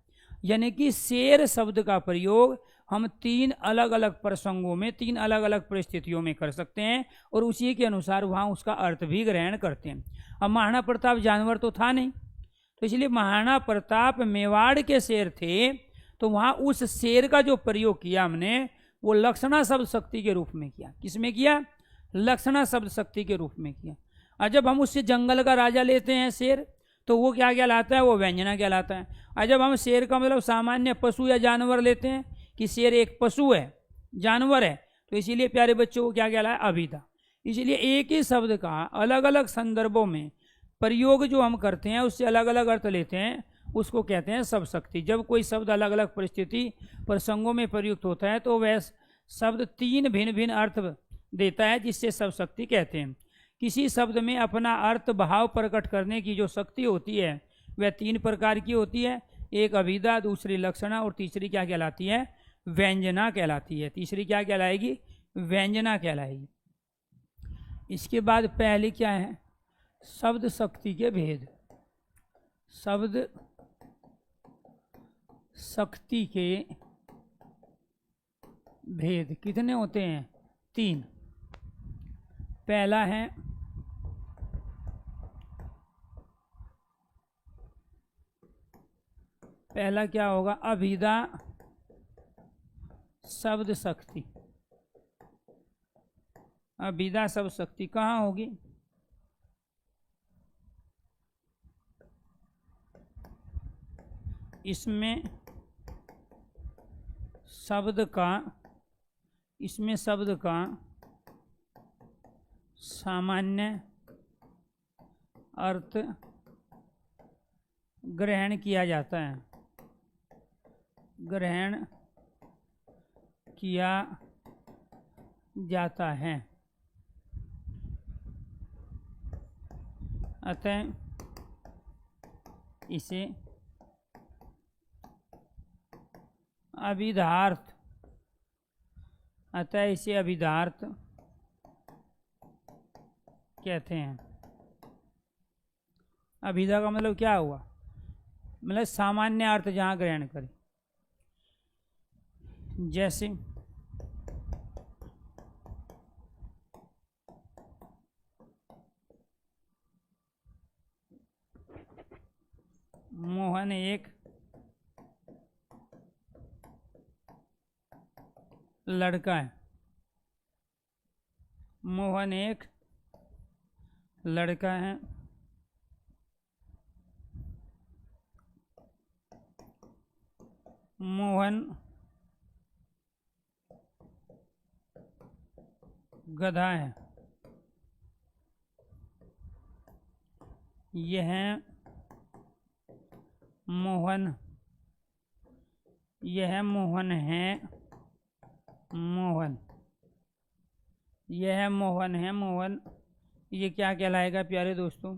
यानी कि शेर शब्द का प्रयोग हम तीन अलग अलग प्रसंगों में, तीन अलग अलग परिस्थितियों में कर सकते हैं, और उसी के अनुसार वहाँ उसका अर्थ भी ग्रहण करते हैं। अब महाराणा प्रताप जानवर तो था नहीं, तो इसलिए महाराणा प्रताप मेवाड़ के शेर थे, तो वहाँ उस शेर का जो प्रयोग किया हमने, वो लक्षणा शब्द शक्ति के रूप में किया। किसमें किया, लक्षणा शब्द शक्ति के रूप में किया। और जब हम उससे जंगल का राजा लेते हैं शेर, तो वो क्या कहलाता है, वो व्यंजना कहलाता है। और जब हम शेर का मतलब सामान्य पशु या जानवर लेते हैं कि शेर एक पशु है, जानवर है, तो इसीलिए प्यारे बच्चों को क्या कहलाया, अभिधा। इसलिए एक ही शब्द का अलग अलग संदर्भों में प्रयोग जो हम करते हैं, उससे अलग अलग अर्थ लेते हैं, उसको कहते हैं शब्द शक्ति। जब कोई शब्द अलग अलग परिस्थिति प्रसंगों में प्रयुक्त होता है तो वह शब्द तीन भिन्न भिन्न अर्थ देता है, जिससे शब्द शक्ति कहते हैं। किसी शब्द में अपना अर्थ भाव प्रकट करने की जो शक्ति होती है वह तीन प्रकार की होती है। एक अभिधा, दूसरी लक्षणा, और तीसरी क्या कहलाती है, व्यंजना कहलाती है। तीसरी क्या कहलाएगी, व्यंजना कहलाएगी। इसके बाद पहली क्या है, शब्द शक्ति के भेद। शब्द शक्ति के भेद कितने होते हैं, तीन। पहला है पहला क्या होगा, अभिधा शब्द शक्ति। अभिधा शब्द शक्ति कहाँ होगी, इसमें शब्द का सामान्य अर्थ ग्रहण किया जाता है, ग्रहण किया जाता है। अतः इसे अभिधार्थ कहते हैं। अभिधा का मतलब क्या हुआ, मतलब सामान्य अर्थ जहाँ ग्रहण करें। जैसे मोहन एक लड़का है, मोहन एक लड़का है, मोहन गधा है। यह मोहन है मोहन, यह मोहन है मोहन। ये क्या कहलाएगा प्यारे दोस्तों,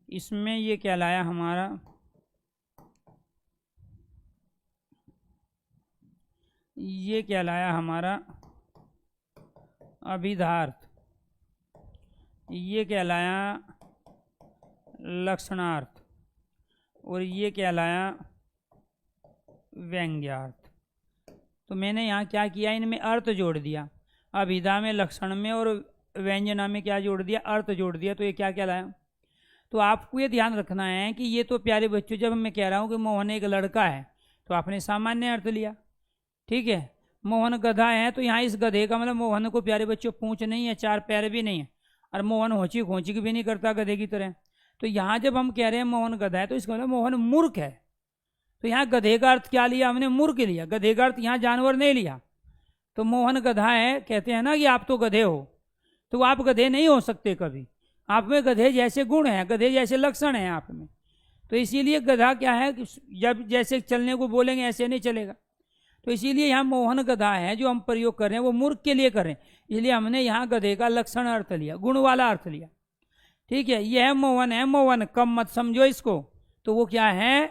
इसमें ये कहलाया हमारा अभिधार्थ, ये कहलाया लक्षणार्थ, और ये कहलाया व्यंग्यार्थ। तो मैंने यहाँ क्या किया, इनमें अर्थ जोड़ दिया। अभिधा में, लक्षण में और व्यंजना में क्या जोड़ दिया, अर्थ जोड़ दिया। तो ये क्या कहलाया। तो आपको ये ध्यान रखना है कि ये तो प्यारे बच्चों, जब मैं कह रहा हूँ कि मोहन एक लड़का है तो आपने सामान्य अर्थ लिया, ठीक है। मोहन गधा है तो यहाँ इस गधे का मतलब मोहन को प्यारे बच्चों पूंछ नहीं है, चार पैर भी नहीं है, और मोहन होची खोची भी नहीं करता गधे की तरह। तो यहाँ जब हम कह रहे हैं मोहन गधा है तो इसका मतलब मोहन मूर्ख है। तो यहाँ गधे का अर्थ क्या लिया हमने, मूर्ख लिया। गधे का अर्थ यहाँ जानवर नहीं लिया। तो मोहन गधा है, कहते हैं ना कि आप तो गधे हो, तो आप गधे नहीं हो सकते कभी। आप में गधे जैसे गुण हैं, गधे जैसे लक्षण हैं आप में। तो इसीलिए गधा क्या है, जब जैसे चलने को बोलेंगे ऐसे नहीं चलेगा। तो इसीलिए यहाँ मोहन गधा है जो हम प्रयोग कर रहे हैं वो मूर्ख के लिए कर रहे हैं, इसलिए हमने यहाँ गधे का लक्षण अर्थ लिया, गुण वाला अर्थ लिया, ठीक है। यह मोहन है मोहन, कम मत समझो इसको। तो वो क्या है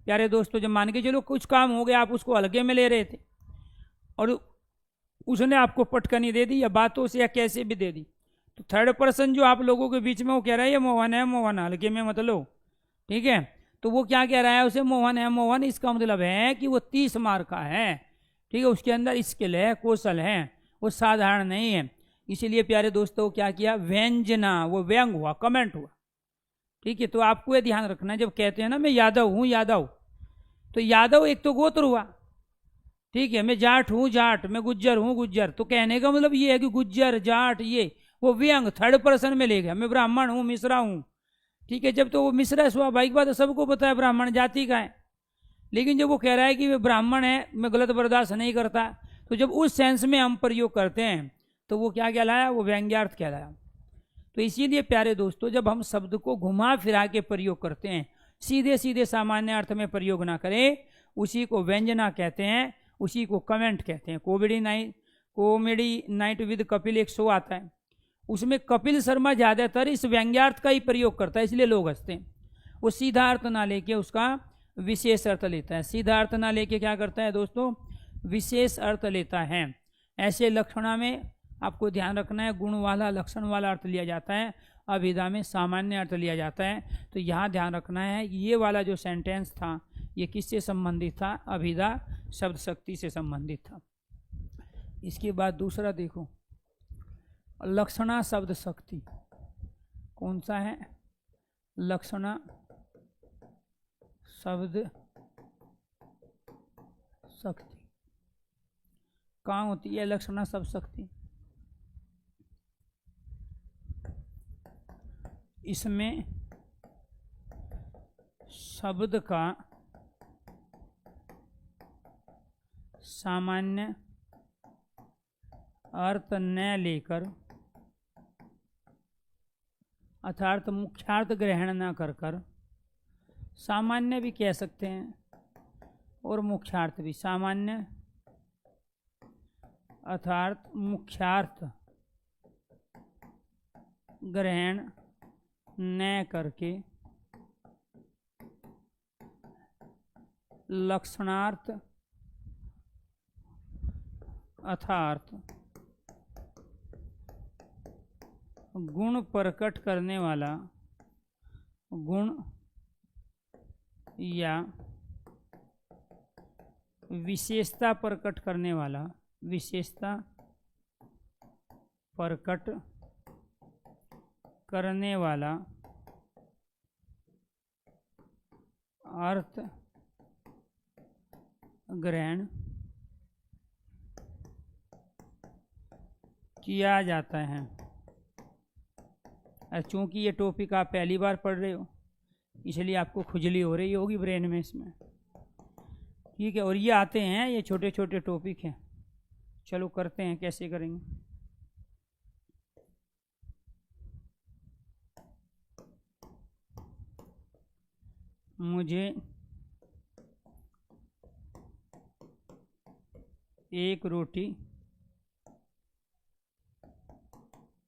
प्यारे दोस्तों, जब मान के चलो कुछ काम हो गया, आप उसको हल्के में ले रहे थे और उसने आपको पटकनी दे दी, या बातों से या कैसे भी दे दी, तो थर्ड पर्सन जो आप लोगों के बीच में वो कह रहा है ये मोहन है मोहन, हल्के में मत लो, ठीक है। तो वो क्या कह रहा है, उसे मोहन है मोहन, इसका मतलब है कि वो 30 मार्क का है, ठीक है। उसके अंदर स्किल है, कौशल है, वो साधारण नहीं है। इसीलिए प्यारे दोस्तों क्या किया, व्यंजना, वो व्यंग हुआ, कमेंट हुआ, ठीक है। तो आपको ये ध्यान रखना है, जब कहते हैं ना मैं यादव हूँ यादव, तो यादव एक तो गोत्र हुआ, ठीक है। मैं जाट हूँ जाट, मैं गुज्जर हूँ गुज्जर, तो कहने का मतलब ये है कि गुज्जर जाट, ये वो व्यंग थर्ड पर्सन में ले गया। मैं ब्राह्मण हूँ मिश्रा हूँ, ठीक है। जब तो वो मिश्रा स्वाभाविक बात है, सबको पता है ब्राह्मण जाति का है, लेकिन जब वो कह रहा है कि वे ब्राह्मण है, मैं गलत बर्दाश्त नहीं करता, तो जब उस सेंस में हम प्रयोग करते हैं तो वो क्या कहलाया, वो व्यंग्यार्थ कहलाया। तो इसीलिए प्यारे दोस्तों, जब हम शब्द को घुमा फिरा के प्रयोग करते हैं, सीधे सीधे सामान्य अर्थ में प्रयोग ना करें, उसी को व्यंजना कहते हैं, उसी को कमेंट कहते हैं। कॉमेडी नाइट विद कपिल एक शो आता है, उसमें कपिल शर्मा ज़्यादातर इस व्यंग्यार्थ का ही प्रयोग करता है, इसलिए लोग हंसते हैं। वो सीधा अर्थ ना लेके उसका विशेष अर्थ लेता है, सीधा अर्थ ना लेके क्या करता है दोस्तों, विशेष अर्थ लेता है। ऐसे लक्षणा में आपको ध्यान रखना है, गुण वाला लक्षण वाला अर्थ लिया जाता है, अभिधा में सामान्य अर्थ लिया जाता है। तो यहाँ ध्यान रखना है, ये वाला जो सेंटेंस था ये किससे संबंधित था, अभिधा शब्द शक्ति से संबंधित था। इसके बाद दूसरा देखो, लक्षणा शब्द शक्ति कौन सा है? लक्षणा शब्द शक्ति कहाँ होती है लक्षणा शब्द शक्ति? इसमें शब्द का सामान्य अर्थ न लेकर अर्थात मुख्यार्थ ग्रहण न कर कर, सामान्य भी कह सकते हैं और मुख्यार्थ भी, सामान्य अर्थात मुख्यार्थ ग्रहण न करके लक्षणार्थ अर्थात गुण प्रकट करने वाला गुण या विशेषता प्रकट करने वाला विशेषता प्रकट करने वाला अर्थ ग्रहण किया जाता है। चूँकि ये टॉपिक आप पहली बार पढ़ रहे हो इसलिए आपको खुजली हो रही होगी ब्रेन में इसमें, ठीक है। और ये आते हैं, ये छोटे छोटे टॉपिक हैं। चलो करते हैं, कैसे करेंगे। मुझे एक रोटी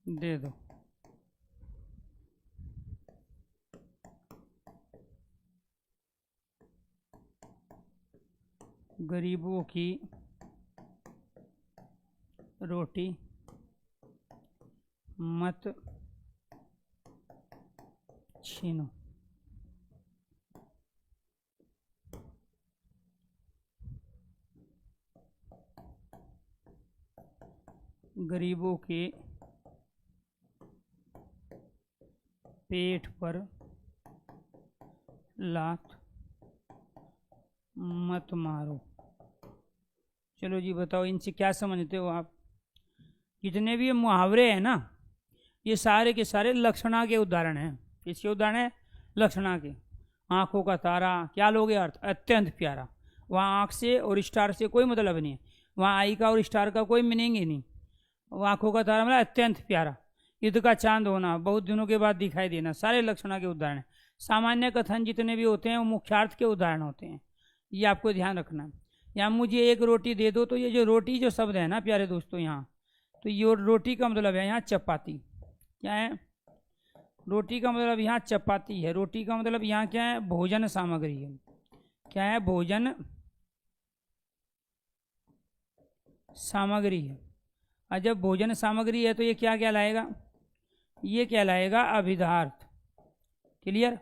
दे दो। गरीबों की रोटी मत छीनो। गरीबों के पेट पर लात मत मारो। चलो जी बताओ, इनसे क्या समझते हो आप? जितने भी मुहावरे हैं ना, ये सारे के सारे लक्षणा के उदाहरण हैं। किसके उदाहरण है? लक्षणा के। आँखों का तारा, क्या लोगे अर्थ? अत्यंत प्यारा। वहाँ आँख से और स्टार से कोई मतलब नहीं है, वहाँ आई का और स्टार का कोई मीनिंग ही नहीं। वो आँखों का तारा मतलब अत्यंत प्यारा। ईद का चांद होना, बहुत दिनों के बाद दिखाई देना, सारे लक्षणा के उदाहरण हैं। सामान्य कथन जितने भी होते हैं वो मुख्यार्थ के उदाहरण होते हैं, ये आपको ध्यान रखना है। यहाँ मुझे एक रोटी दे दो, तो ये जो रोटी जो शब्द है ना प्यारे दोस्तों, यहाँ तो ये रोटी का मतलब है यहाँ चपाती। क्या है? रोटी का मतलब यहाँ चपाती है। रोटी का मतलब यहाँ क्या है? भोजन सामग्री है। क्या है? भोजन सामग्री है। और जब भोजन सामग्री है तो ये क्या कहलाएगा? ये कहलाएगा अभिधार्थ। क्लियर?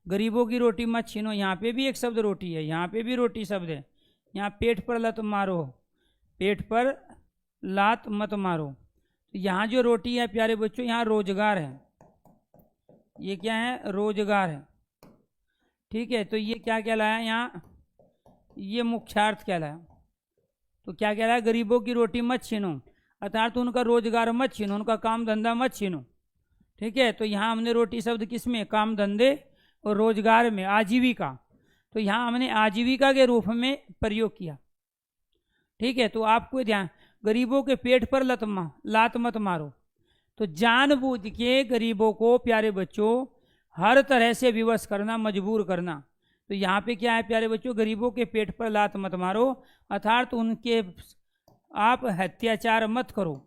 गरीबों की रोटी मत छीनो, यहाँ पे भी एक शब्द रोटी है, यहाँ पे भी रोटी शब्द है। यहाँ पेट पर लत मारो, पेट पर लात मत मारो। तो यहाँ जो रोटी है प्यारे बच्चों, यहाँ रोजगार है। ये क्या है? रोजगार है। ठीक है, तो ये क्या कहलाया यहाँ? ये मुख्यार्थ कहलाया। तो क्या कह रहा है? गरीबों की रोटी मत छीनो, अर्थात उनका रोजगार मत छीनो, उनका काम धंधा मत छीनो। ठीक है, तो यहाँ हमने रोटी शब्द किस में? काम धंधे और रोजगार में, आजीविका। तो यहाँ हमने आजीविका के रूप में प्रयोग किया। ठीक है, तो आपको ध्यान, गरीबों के पेट पर लात मत मारो। तो जानबूझ के गरीबों को प्यारे बच्चों हर तरह से विवश करना, मजबूर करना। तो यहाँ पे क्या है प्यारे बच्चों? गरीबों के पेट पर लात मत मारो, अर्थात उनके आप अत्याचार मत करो।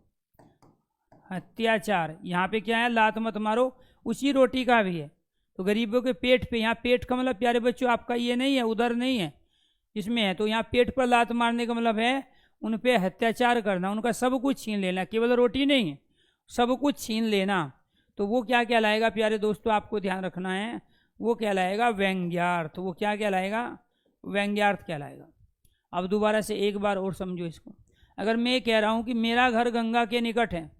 अत्याचार, यहाँ पे क्या है? लात मत मारो। उसी रोटी का भी है। तो गरीबों के पेट पे, यहाँ पेट का मतलब प्यारे बच्चों आपका ये नहीं है, उधर नहीं है, इसमें है। तो यहाँ पेट पर लात मारने का मतलब है उन पे अत्याचार करना, उनका सब कुछ छीन लेना। केवल रोटी नहीं है, सब कुछ छीन लेना। तो वो क्या कहलाएगा प्यारे दोस्तों? आपको ध्यान रखना है, वो कहलाएगा व्यंग्यार्थ। वो क्या कहलाएगा? व्यंग्यार्थ कहलाएगा। अब दोबारा से एक बार और समझो इसको। अगर मैं कह रहा हूँ कि मेरा घर गंगा के निकट है,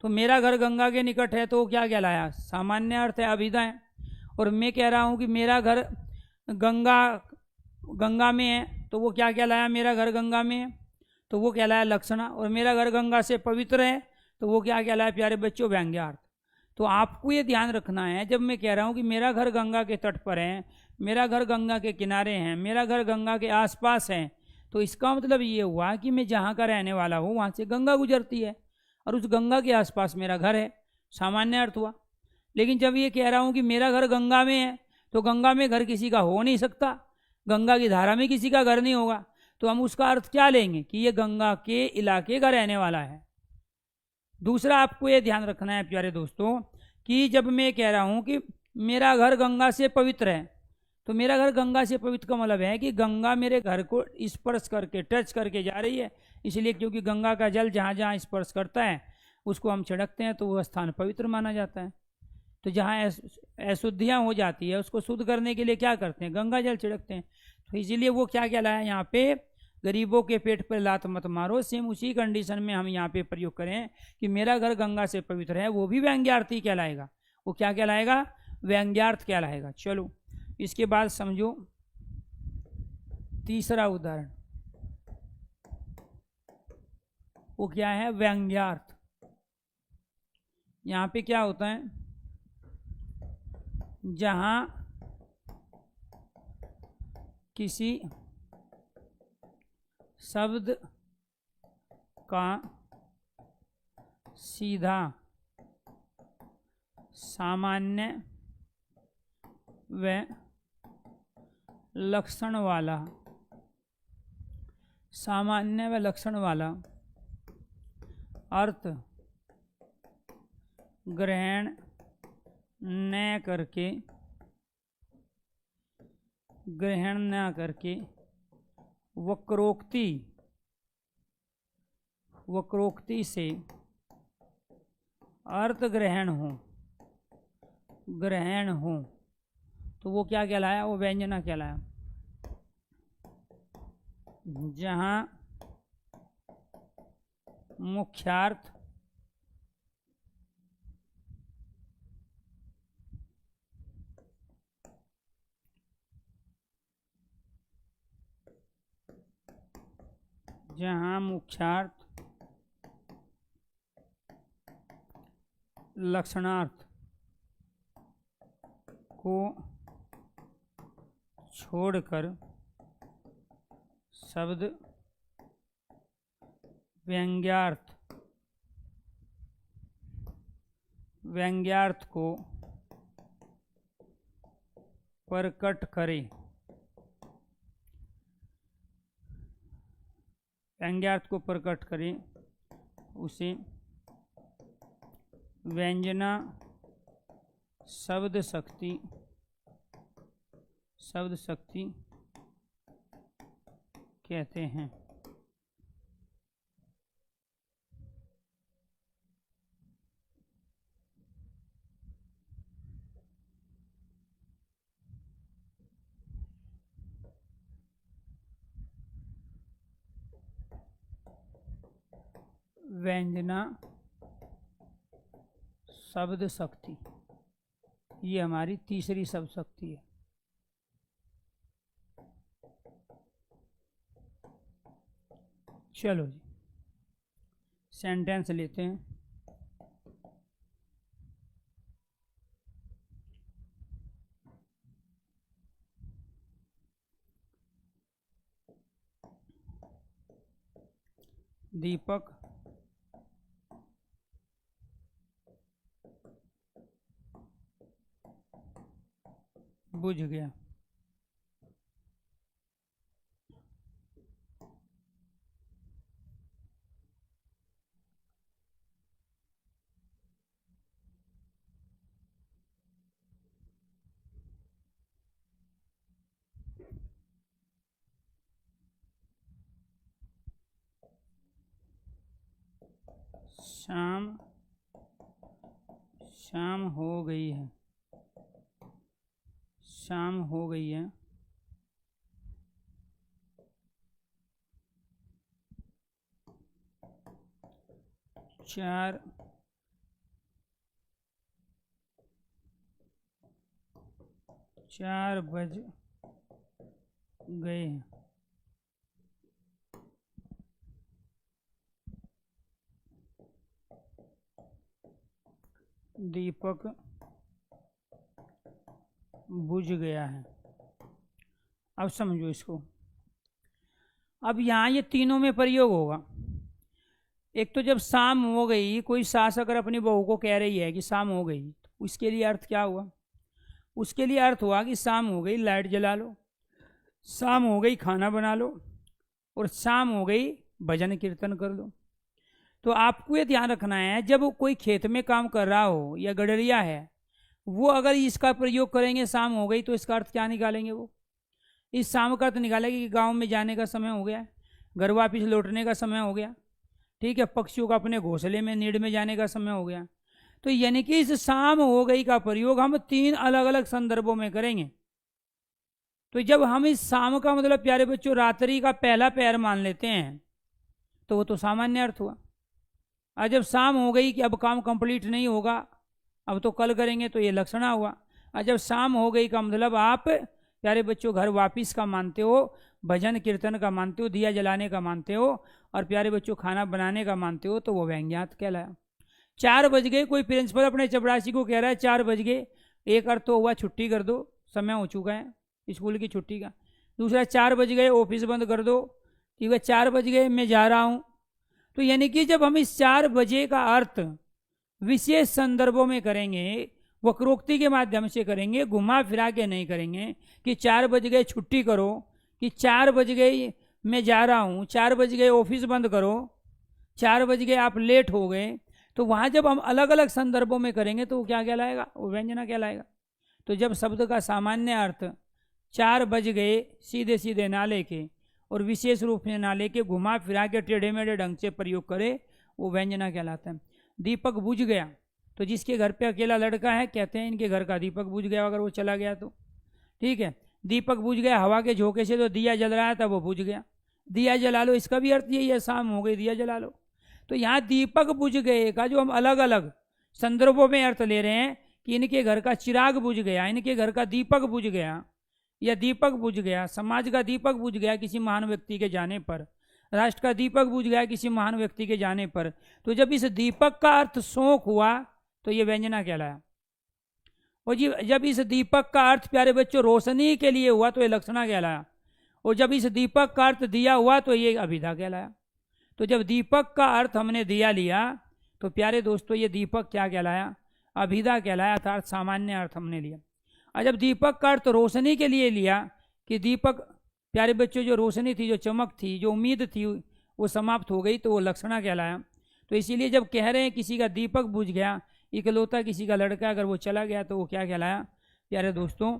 तो मेरा घर गंगा के निकट है तो वो क्या कहलाया, सामान्य अर्थ है, अभिधा है। और मैं कह रहा हूँ कि मेरा घर गंगा में है तो वो क्या कहलाया, मेरा घर गंगा में है, तो वो कहलाया लक्षणा। और मेरा घर गंगा से पवित्र है तो वो क्या कहलाया प्यारे बच्चों, व्यंग्यार्थ। तो आपको ये ध्यान रखना है, जब मैं कह रहा हूँ कि मेरा घर गंगा के तट पर है, मेरा घर गंगा के किनारे हैं, मेरा घर गंगा के आसपास है, तो इसका मतलब ये हुआ कि मैं जहाँ का रहने वाला हूँ वहाँ से गंगा गुजरती है और उस गंगा के आसपास मेरा घर है, सामान्य अर्थ हुआ। लेकिन जब ये कह रहा हूँ कि मेरा घर गंगा में है तो गंगा में घर किसी का हो नहीं सकता, गंगा की धारा में किसी का घर नहीं होगा, तो हम उसका अर्थ क्या लेंगे कि ये गंगा के इलाके का रहने वाला है। दूसरा आपको ये ध्यान रखना है प्यारे दोस्तों कि जब मैं कह रहा हूँ कि मेरा घर गंगा से पवित्र है, तो मेरा घर गंगा से पवित्र का मतलब है कि गंगा मेरे घर को स्पर्श करके, टच करके जा रही है, इसलिए क्योंकि गंगा का जल जहाँ जहाँ स्पर्श करता है उसको हम छिड़कते हैं तो वह स्थान पवित्र माना जाता है। तो जहाँ अशुद्धियाँ हो जाती है उसको शुद्ध करने के लिए क्या करते हैं, गंगा जल छिड़कते हैं। तो इसीलिए वो क्या कहलाया यहाँ पे, गरीबों के पेट पर लात मत मारो। सेम उसी कंडीशन में हम यहाँ पे प्रयोग करें कि मेरा घर गंगा से पवित्र है, वो भी व्यंग्यार्थी कहलाएगा। वो क्या कहलाएगा, व्यंग्यार्थ कहलाएगा। चलो इसके बाद समझो तीसरा उदाहरण, वो क्या है, व्यंग्यार्थ। यहाँ पे क्या होता है, जहाँ किसी शब्द का सीधा सामान्य व लक्षण वाला, सामान्य व लक्षण वाला अर्थ ग्रहण न करके, ग्रहण न करके वक्रोक्ति, वक्रोक्ति से अर्थ ग्रहण हो, ग्रहण हो, तो वो क्या कहलाया, वो व्यंजना कहलाया। जहाँ मुख्यार्थ लक्षणार्थ को छोड़कर शब्द व्यंग्यार्थ, व्यंग्यार्थ को प्रकट करे, व्यंग्यार्थ को प्रकट करे, उसे व्यंजना शब्द शक्ति, शब्द शक्ति कहते हैं। व्यंजना शब्द शक्ति, ये हमारी तीसरी शब्द शक्ति है। चलो जी सेंटेंस लेते हैं। दीपक बुझ गया। शाम, शाम हो गई है, शाम हो गई है। चार 4 बज गए। दीपक बुझ गया है। अब समझो इसको। अब यहाँ ये तीनों में प्रयोग होगा। एक तो जब शाम हो गई, कोई सास अगर अपनी बहू को कह रही है कि शाम हो गई, तो उसके लिए अर्थ क्या हुआ? उसके लिए अर्थ हुआ कि शाम हो गई लाइट जला लो, शाम हो गई खाना बना लो, और शाम हो गई भजन कीर्तन कर लो। तो आपको ये ध्यान रखना है, जब कोई खेत में काम कर रहा हो या गडरिया है, वो अगर इसका प्रयोग करेंगे शाम हो गई, तो इसका अर्थ क्या निकालेंगे? वो इस शाम का अर्थ निकालेंगे कि गांव में जाने का समय हो गया, घर वापिस लौटने का समय हो गया, ठीक है, पक्षियों का अपने घोंसले में नीड में जाने का समय हो गया। तो यानी कि इस शाम हो गई का प्रयोग हम 3 अलग अलग संदर्भों में करेंगे। तो जब हम इस शाम का मतलब प्यारे बच्चों रात्रि का पहला पैर मान लेते हैं, तो वो तो सामान्य अर्थ हुआ। और जब शाम हो गई कि अब काम कंप्लीट नहीं होगा, अब तो कल करेंगे, तो ये लक्षणा हुआ। और जब शाम हो गई का मतलब आप प्यारे बच्चों घर वापिस का मानते हो, भजन कीर्तन का मानते हो, दिया जलाने का मानते हो, और प्यारे बच्चों खाना बनाने का मानते हो, तो वो व्यंग्यार्थ कहलाया। 4 बज गए, कोई प्रिंसिपल अपने चपरासी को कह रहा है 4 बज गए, एक अर्थ तो हुआ छुट्टी कर दो, समय हो चुका है स्कूल की छुट्टी का। दूसरा 4 बज गए ऑफिस बंद कर दो, ठीक है, 4 बज गए मैं जा रहा हूँ। तो यानी कि जब हम इस 4 बजे का अर्थ विशेष संदर्भों में करेंगे, वक्रोक्ति के माध्यम से करेंगे, घुमा फिरा के नहीं करेंगे कि 4 बज गए छुट्टी करो, कि 4 बज गए मैं जा रहा हूँ, 4 बज गए ऑफिस बंद करो, 4 बज गए आप लेट हो गए। तो वहाँ जब हम अलग अलग संदर्भों में करेंगे तो वो क्या कहलाएगा? वो व्यंजना कहलाएगा। तो जब शब्द का सामान्य अर्थ 4 बज गए सीधे सीधे ना लेके और विशेष रूप से ना लेके घुमा फिरा के टेढ़े मेढ़े ढंग से प्रयोग करे, वो व्यंजना कहलाता है। दीपक बुझ गया, तो जिसके घर पे अकेला लड़का है कहते हैं इनके घर का दीपक बुझ गया, अगर वो चला गया तो, ठीक है। दीपक बुझ गया, हवा के झोंके से तो दिया जल रहा था वो बुझ गया, दिया जला लो, इसका भी अर्थ यही है, शाम हो गई दिया जला लो। तो यहाँ दीपक बुझ गए का जो हम अलग अलग संदर्भों में अर्थ ले रहे हैं कि इनके घर का चिराग बुझ गया, इनके घर का दीपक बुझ गया, या दीपक बुझ गया, समाज का दीपक बुझ गया किसी महान व्यक्ति के जाने पर, राष्ट्र का दीपक बुझ गया किसी महान व्यक्ति के जाने पर। तो जब इस दीपक का अर्थ शोक हुआ तो ये व्यंजना कहलाया। और जब इस दीपक का अर्थ प्यारे बच्चों रोशनी के लिए हुआ तो ये लक्षणा कहलाया। और जब इस दीपक का अर्थ दिया हुआ तो ये अभिधा कहलाया। तो जब दीपक का अर्थ हमने दिया लिया तो प्यारे दोस्तों ये दीपक क्या कहलाया? अभिधा कहलाया, अर्थात सामान्य अर्थ हमने लिया। और जब दीपक का अर्थ रोशनी के लिए लिया कि दीपक प्यारे बच्चों जो रोशनी थी, जो चमक थी, जो उम्मीद थी, वो समाप्त हो गई, तो वो लक्षणा कहलाया। तो इसीलिए जब कह रहे हैं किसी का दीपक बुझ गया, इकलौता किसी का लड़का अगर वो चला गया तो वो क्या कहलाया प्यारे दोस्तों?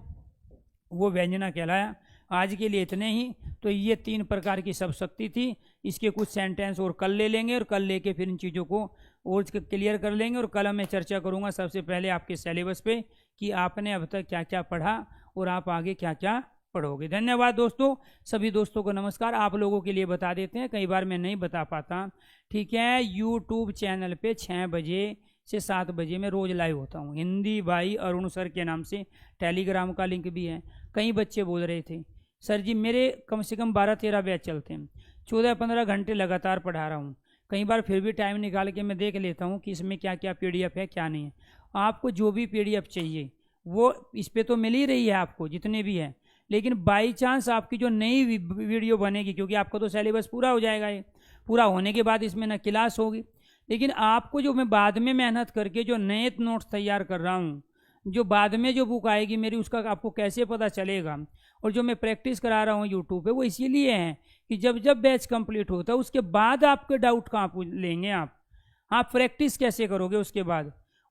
वो व्यंजना कहलाया। आज के लिए इतने ही। तो ये 3 प्रकार की सब शक्ति थी। इसके कुछ सेंटेंस और कल ले लेंगे और कल लेके फिर इन चीज़ों को और क्लियर कर लेंगे। और कल मैं चर्चा करूँगा सबसे पहले आपके सिलेबस पे कि आपने अब तक क्या क्या पढ़ा और आप आगे क्या क्या पढ़ोगे। धन्यवाद दोस्तों। सभी दोस्तों को नमस्कार। आप लोगों के लिए बता देते हैं, कई बार मैं नहीं बता पाता, ठीक है। यूट्यूब चैनल पे 6 बजे से 7 बजे मैं रोज़ लाइव होता हूँ। हिंदी भाई अरुण सर के नाम से टेलीग्राम का लिंक भी है। कई बच्चे बोल रहे थे सर जी मेरे कम से कम 12-13 बैच चलते हैं, 14-15 घंटे लगातार पढ़ा रहा हूँ। कई बार फिर भी टाइम निकाल के मैं देख लेता हूँ कि इसमें क्या क्या PDF है क्या नहीं है। आपको जो भी PDF चाहिए वो इस पर तो मिल ही रही है आपको जितने भी है, लेकिन बाई चांस आपकी जो नई वीडियो बनेगी, क्योंकि आपका तो सिलेबस पूरा हो जाएगा, ये पूरा होने के बाद इसमें न क्लास होगी, लेकिन आपको जो मैं बाद में मेहनत करके जो नए नोट्स तैयार कर रहा हूँ, जो बाद में जो बुक आएगी मेरी उसका आपको कैसे पता चलेगा, और जो मैं प्रैक्टिस करा रहा हूँ यूट्यूब पे वो इसीलिए है कि जब जब बैच कंप्लीट होता है उसके बाद आपके डाउट कहाँ पूछ लेंगे आप प्रैक्टिस कैसे करोगे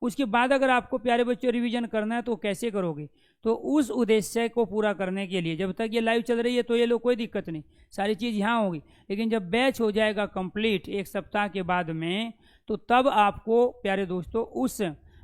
उसके बाद अगर आपको प्यारे बच्चों रिवीजन करना है तो कैसे करोगे। तो उस उद्देश्य को पूरा करने के लिए जब तक ये लाइव चल रही है तो ये लोग कोई दिक्कत नहीं, सारी चीज़ यहाँ होगी, लेकिन जब बैच हो जाएगा कंप्लीट 1 सप्ताह के बाद में, तो तब आपको प्यारे दोस्तों उस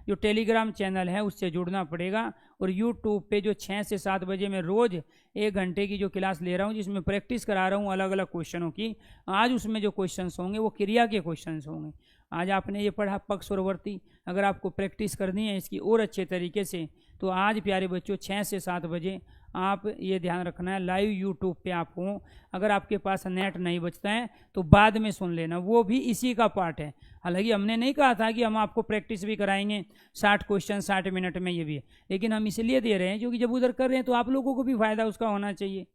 जो टेलीग्राम चैनल है उससे जुड़ना पड़ेगा। और यूट्यूब पे जो 6 से 7 बजे मैं रोज़ 1 घंटे की जो क्लास ले रहा हूँ, जिसमें प्रैक्टिस करा रहा हूँ अलग अलग क्वेश्चनों की, आज उसमें जो क्वेश्चंस होंगे वो क्रिया के क्वेश्चंस होंगे। आज आपने ये पढ़ा पक्ष और वर्ती, अगर आपको प्रैक्टिस करनी है इसकी और अच्छे तरीके से तो आज प्यारे बच्चों 6 से 7 बजे आप ये ध्यान रखना है लाइव यूट्यूब पे आप हो। अगर आपके पास नेट नहीं बचता है तो बाद में सुन लेना, वो भी इसी का पार्ट है। हालांकि हमने नहीं कहा था कि हम आपको प्रैक्टिस भी कराएंगे 60 क्वेश्चन 60 मिनट में, ये भी है, लेकिन हम इसलिए दे रहे हैं क्योंकि जब उधर कर रहे हैं तो आप लोगों को भी फ़ायदा उसका होना चाहिए।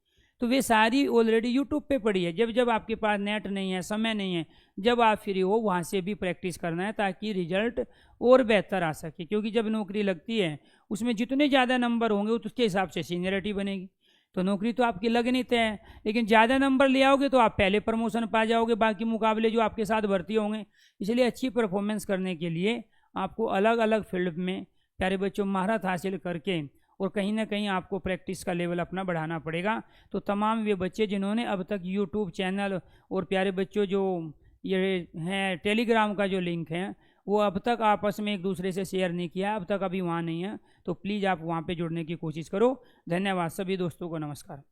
तो वे सारी ऑलरेडी यूट्यूब पे पड़ी है। जब जब आपके पास नेट नहीं है, समय नहीं है, जब आप फ्री हो वहाँ से भी प्रैक्टिस करना है ताकि रिजल्ट और बेहतर आ सके। क्योंकि जब नौकरी लगती है उसमें जितने ज़्यादा नंबर होंगे उसके हिसाब से सीनियरिटी बनेगी। तो नौकरी तो आपकी लगनी तय है, लेकिन ज़्यादा नंबर ले आओगे तो आप पहले प्रमोशन पा जाओगे बाकी मुकाबले जो आपके साथ भर्ती होंगे। इसलिए अच्छी परफॉर्मेंस करने के लिए आपको अलग अलग फील्ड में प्यारे बच्चों महारत हासिल करके और कहीं ना कहीं आपको प्रैक्टिस का लेवल अपना बढ़ाना पड़ेगा। तो तमाम वे बच्चे जिन्होंने अब तक यूट्यूब चैनल और प्यारे बच्चों जो ये हैं टेलीग्राम का जो लिंक है वो अब तक आपस में एक दूसरे से शेयर नहीं किया, अब तक अभी वहाँ नहीं है, तो प्लीज़ आप वहाँ पे जुड़ने की कोशिश करो। धन्यवाद सभी दोस्तों को, नमस्कार।